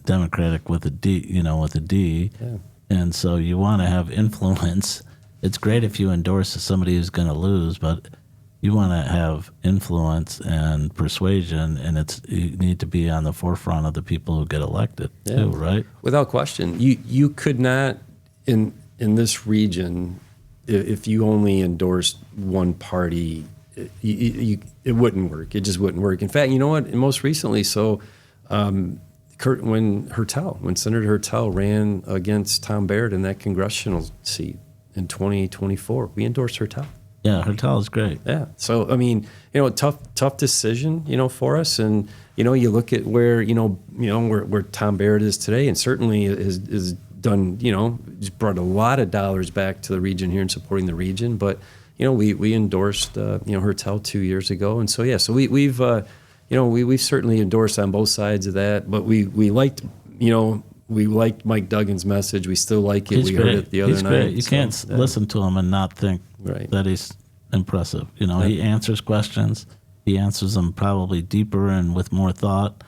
Democratic with a D, with a D. Yeah. And so you want to have influence. It's great if you endorse somebody who's going to lose, but you want to have influence and persuasion, and you need to be on the forefront of the people who get elected too, right? Without question. You could not, in this region, if you only endorsed one party, it wouldn't work. It just wouldn't work. In fact, you know what? Most recently, when Senator Hertel ran against Tom Baird in that congressional seat in 2024, we endorsed Hertel. Yeah, Hertel is great. Yeah. So, tough decision, for us. And, you look at where Tom Baird is today, and certainly is done, just brought a lot of dollars back to the region here and supporting the region. But, we endorsed, Hertel 2 years ago. And so, we've certainly endorsed on both sides of that. But we liked Mike Duggan's message. We still like it. He's we great. Heard it the other he's night. Great. You can't listen to him and not think that he's impressive. He answers questions. He answers them probably deeper and with more thought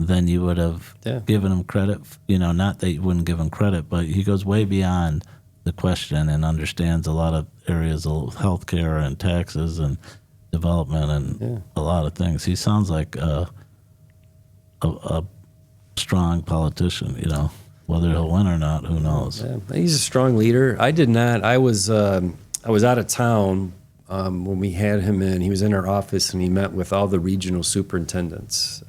than you would have given him credit. Not that you wouldn't give him credit, but he goes way beyond the question and understands a lot of areas of healthcare and taxes and development and a lot of things. He sounds like a strong politician, whether he'll win or not, who knows? Yeah, he's a strong leader. I did not. I was out of town when we had him in. He was in our office, and he met with all the regional superintendents.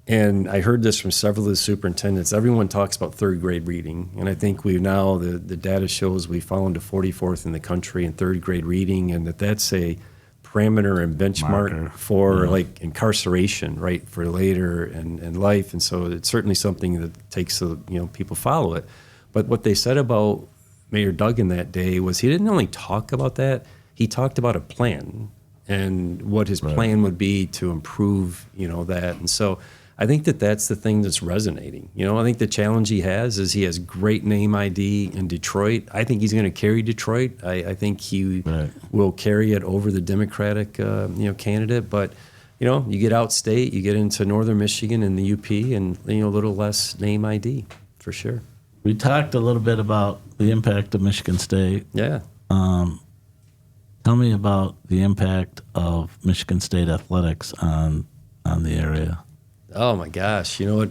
And I heard this from several of the superintendents. Everyone talks about third grade reading, and I think the data shows we've fallen to 44th in the country in third grade reading, and that's a parameter and benchmark for like incarceration, right, for later in life. And so it's certainly something that takes people follow it. But what they said about Mayor Duggan that day was he didn't only talk about that, he talked about a plan and what his plan would be to improve, that. And so I think that that's the thing that's resonating. I think the challenge he has great name ID in Detroit. I think he's going to carry Detroit. I think he will carry it over the Democratic, candidate. But, you get outstate, you get into Northern Michigan and the UP, and, a little less name ID for sure. We talked a little bit about the impact of Michigan State. Yeah. Tell me about the impact of Michigan State athletics on the area. Oh my gosh! You know what?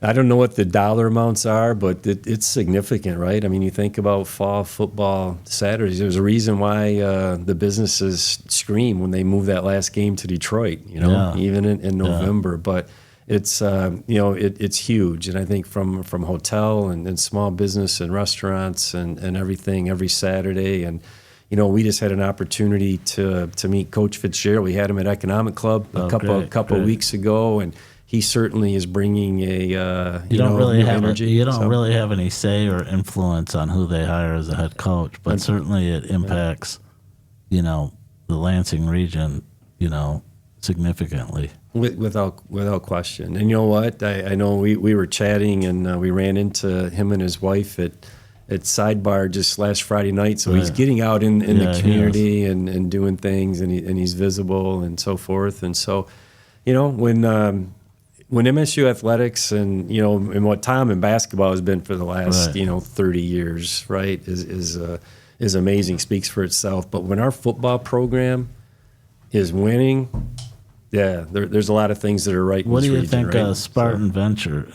I don't know what the dollar amounts are, but it's significant, right? I mean, you think about fall football Saturdays. There's a reason why the businesses scream when they move that last game to Detroit. Even in November, but. It's it's huge, and I think from hotel and small business and restaurants and everything every Saturday, and we just had an opportunity to meet Coach Fitzgerald. We had him at Economic Club a couple of weeks ago, and he certainly is bringing a you don't really have energy. You don't really have any say or influence on who they hire as a head coach, but certainly it impacts the Lansing region significantly. Without question. And you know what? I know we were chatting, and we ran into him and his wife at Sidebar just last Friday night. So he's getting out in the community and doing things, and he's visible and so forth. And so, when MSU athletics and and what Tom in basketball has been for the last 30 years, right, is amazing, speaks for itself. But when our football program is winning. Yeah, there's a lot of things that are right in What this do you region, think of Spartan Venture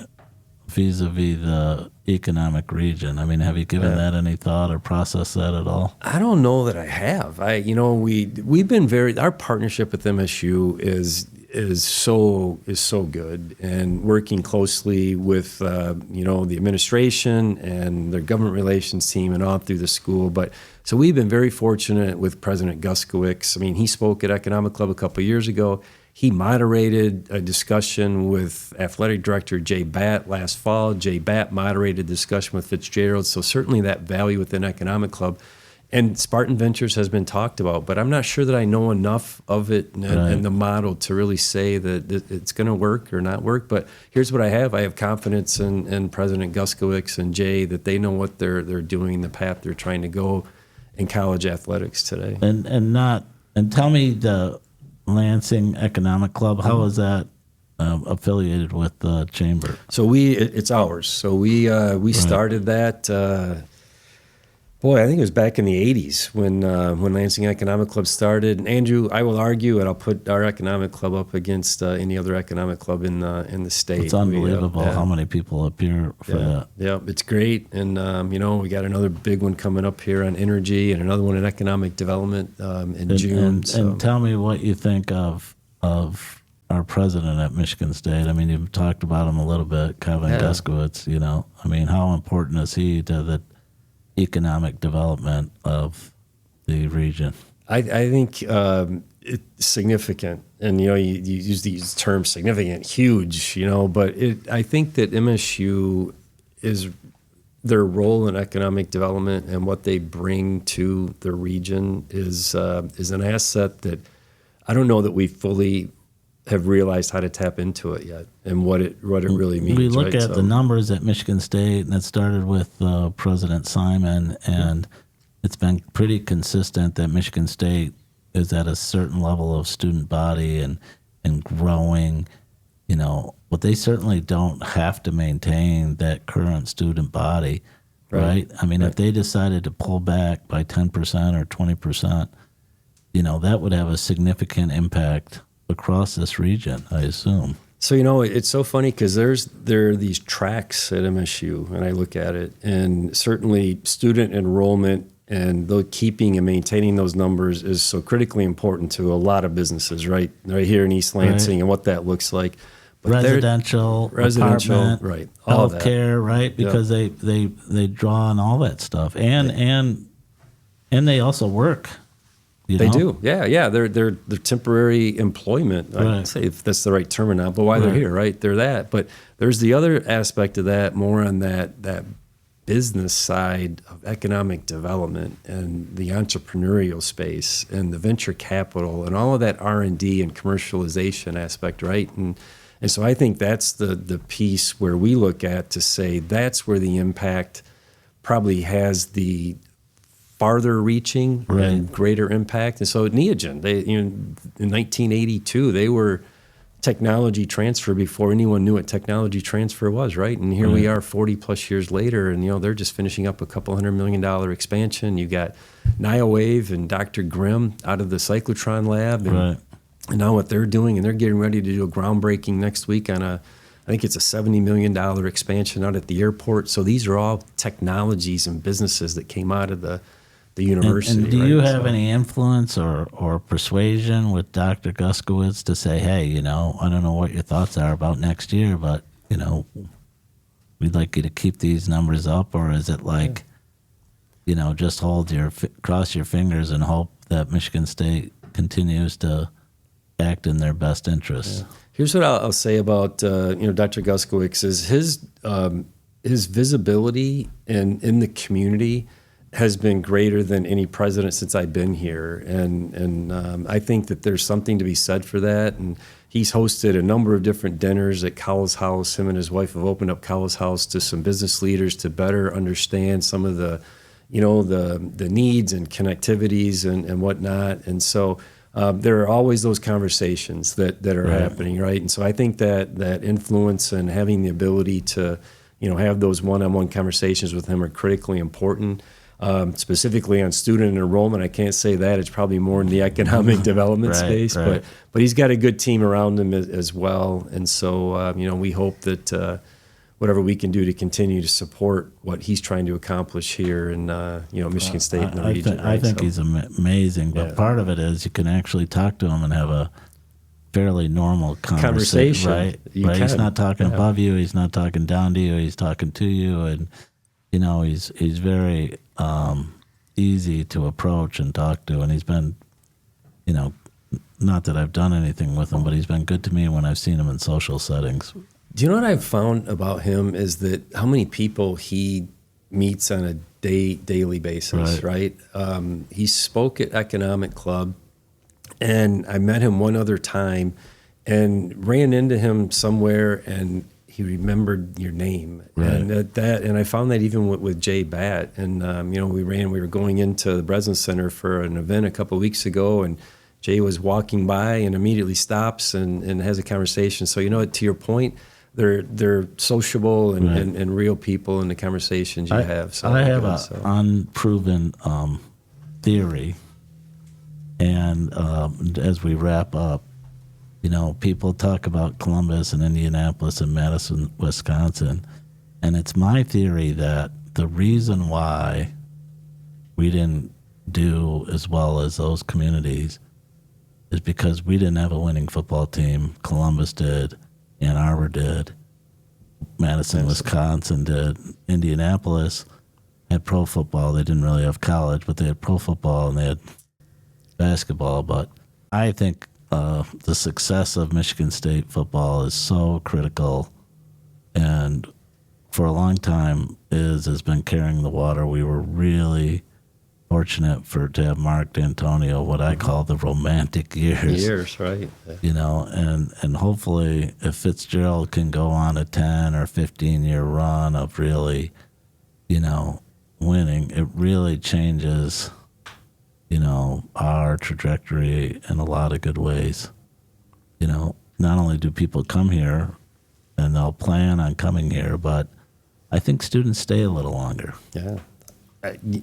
vis-a-vis the economic region? I mean, have you given that any thought or processed that at all? I don't know that I have. We've been our partnership with MSU is so good, and working closely with the administration and their government relations team and all through the school. But so we've been very fortunate with President Guskowicz. I mean, he spoke at Economic Club a couple of years ago. He moderated a discussion with Athletic Director Jay Batt last fall. Jay Batt moderated a discussion with Fitzgerald. So certainly that value within Economic Club. And Spartan Ventures has been talked about, but I'm not sure that I know enough of it and the model to really say that it's going to work or not work. But here's what I have. I have confidence in President Guskowicz and Jay that they know what they're doing, the path they're trying to go in college athletics today. And tell me the Lansing Economic Club, how is that affiliated with the chamber? So it's ours. So we started that. I think it was back in the 80s when Lansing Economic Club started. And Andrew, I will argue, and I'll put our economic club up against any other economic club in the state. It's unbelievable how many people appear for that. Yeah, it's great. And, we got another big one coming up here on energy and another one in economic development in June. And tell me what you think of our president at Michigan State. I mean, you've talked about him a little bit, Kevin Guskowicz, I mean, how important is he to the economic development of the region? I think it's significant, and you use these terms significant, huge, but I think that MSU is their role in economic development and what they bring to the region is an asset that I don't know that we fully have realized how to tap into it yet and what it really means. We look at the numbers at Michigan State, and it started with President Simon, and it's been pretty consistent that Michigan State is at a certain level of student body and growing, but they certainly don't have to maintain that current student body, right? I mean, if they decided to pull back by 10% or 20%, that would have a significant impact across this region, I assume. So, it's so funny because there are these tracks at MSU, and I look at it, and certainly student enrollment and keeping and maintaining those numbers is so critically important to a lot of businesses, right here in East Lansing and what that looks like. But residential, apartment, right, all healthcare, right? Because they draw on all that stuff, and they also work. They do, yeah. They're temporary employment. I don't say if that's the right term or not, but why they're here, right? They're that. But there's the other aspect of that, more on that business side of economic development and the entrepreneurial space and the venture capital and all of that R&D and commercialization aspect, right? And so I think that's the piece where we look at to say that's where the impact probably has the farther reaching and greater impact. And so Neogen, in 1982, they were technology transfer before anyone knew what technology transfer was, right? And here we are 40 plus years later, and they're just finishing up a couple $100 million expansion. You got NioWave and Dr. Grimm out of the cyclotron lab, and now what they're doing, and they're getting ready to do a groundbreaking next week on I think it's a $70 million expansion out at the airport. So these are all technologies and businesses that came out of the university. And do you have any influence or persuasion with Dr. Guskowitz to say, hey, I don't know what your thoughts are about next year, but, we'd like you to keep these numbers up? Or is it like, just cross your fingers and hope that Michigan State continues to act in their best interests? Yeah. Here's what I'll say about, Dr. Guskowitz is his visibility in the community has been greater than any president since I've been here. And I think that there's something to be said for that. And he's hosted a number of different dinners at Cowell's House. Him and his wife have opened up Cowell's House to some business leaders to better understand some of the needs and connectivities and whatnot. And so there are always those conversations that are happening, right? And so I think that influence and having the ability to, have those one-on-one conversations with him are critically important. Specifically on student enrollment, I can't say that. It's probably more in the economic development space, but he's got a good team around him as well. And so, we hope that whatever we can do to continue to support what he's trying to accomplish here in, Michigan State and the region. I think he's amazing, but part of it is you can actually talk to him and have a fairly normal conversation. Right? He's not talking above you. He's not talking down to you. He's talking to you, and he's very easy to approach and talk to, and he's been, not that I've done anything with him, but he's been good to me when I've seen him in social settings. Do you know what I've found about him is that how many people he meets on a daily basis, right? He spoke at Economic Club, and I met him one other time and ran into him somewhere, and he remembered your name, and and I found that even with Jay Batt, and we were going into the Breslin Center for an event a couple of weeks ago, and Jay was walking by and immediately stops and has a conversation. So to your point, they're sociable and real people in the conversations you have. So I have an unproven theory, and as we wrap up. People talk about Columbus and Indianapolis and Madison, Wisconsin, and it's my theory that the reason why we didn't do as well as those communities is because we didn't have a winning football team. Columbus did, Ann Arbor did, Madison, Wisconsin did. Indianapolis had pro football. They didn't really have college, but they had pro football and they had basketball. But I think the success of Michigan State football is so critical, and for a long time has been carrying the water. We were really fortunate to have Mark D'Antonio, what I call the romantic years. Years, right? Yeah. And hopefully if Fitzgerald can go on a 10 or 15-year run of really, winning, it really changes our trajectory in a lot of good ways. Not only do people come here and they'll plan on coming here, but I think students stay a little longer. Yeah.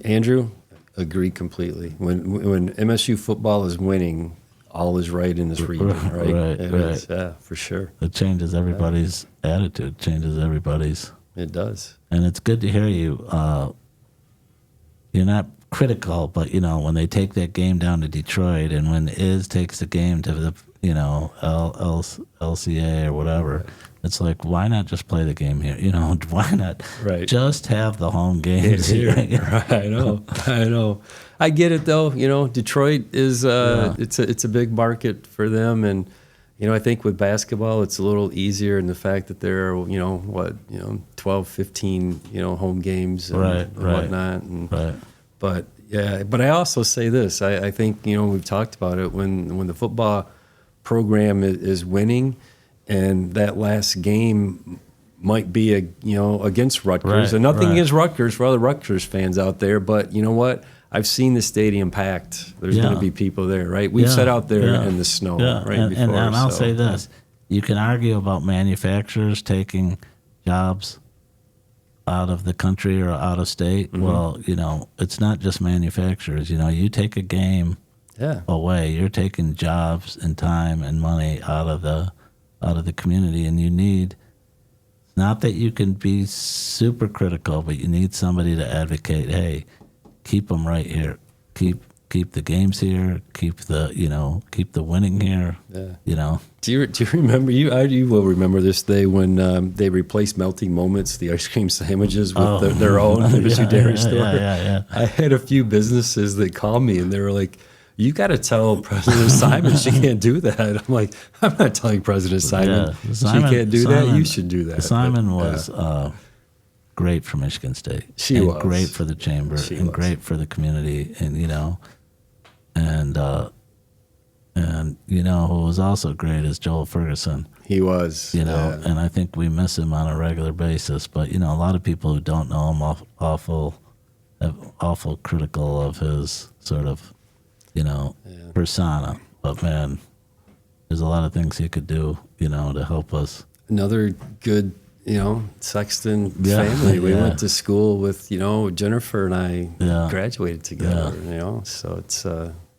Andrew, agree completely. When MSU football is winning, all is right in this region, right? Right. Is, yeah, for sure. It changes everybody's attitude, changes everybody's. It does. And it's good to hear you. You're not critical, but when they take that game down to Detroit, and when Iz takes the game to the LCA or whatever, it's like, why not just play the game here? Why not just have the home games here? I know. I get it though. Detroit is it's a big market for them, and I think with basketball, it's a little easier in the fact that there are, 12, 15, home games and whatnot. And, but I also say this. I think, we've talked about it when the football program is winning and that last game might be, against Rutgers. And nothing against Rutgers for other Rutgers fans out there. But you know what? I've seen the stadium packed. There's going to be people there, right? We've sat out there in the snow before. And I'll say this. You can argue about manufacturers taking jobs out of the country or out of state. Mm-hmm. Well, it's not just manufacturers. You take a game away, you're taking jobs and time and money out of the community, and you need, not that you can be super critical, but you need somebody to advocate, hey, keep them right here. Keep the games here. Keep the winning here. Yeah. Do you remember? You will remember this day when they replaced Melting Moments, the ice cream sandwiches, with their own dairy store. Yeah. I had a few businesses that called me and they were like, "You got to tell President Simon she can't do that." I'm like, "I'm not telling President Simon she can't do that. You should do that." Simon was. Great for Michigan State. She was great for the chamber great for the community, and who was also great is Joel Ferguson. He was, and I think we miss him on a regular basis. But a lot of people who don't know him awful critical of his sort of persona. But man, there's a lot of things he could do to help us. Another good. Sexton family. We went to school with, Jennifer and I graduated together, so it's...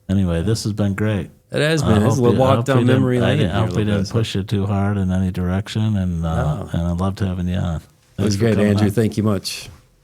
Anyway, this has been great. It has been. It's a little walk down memory lane. I hope we didn't push it too hard in any direction, and I loved having you on. It was great, Andrew. Thank you much.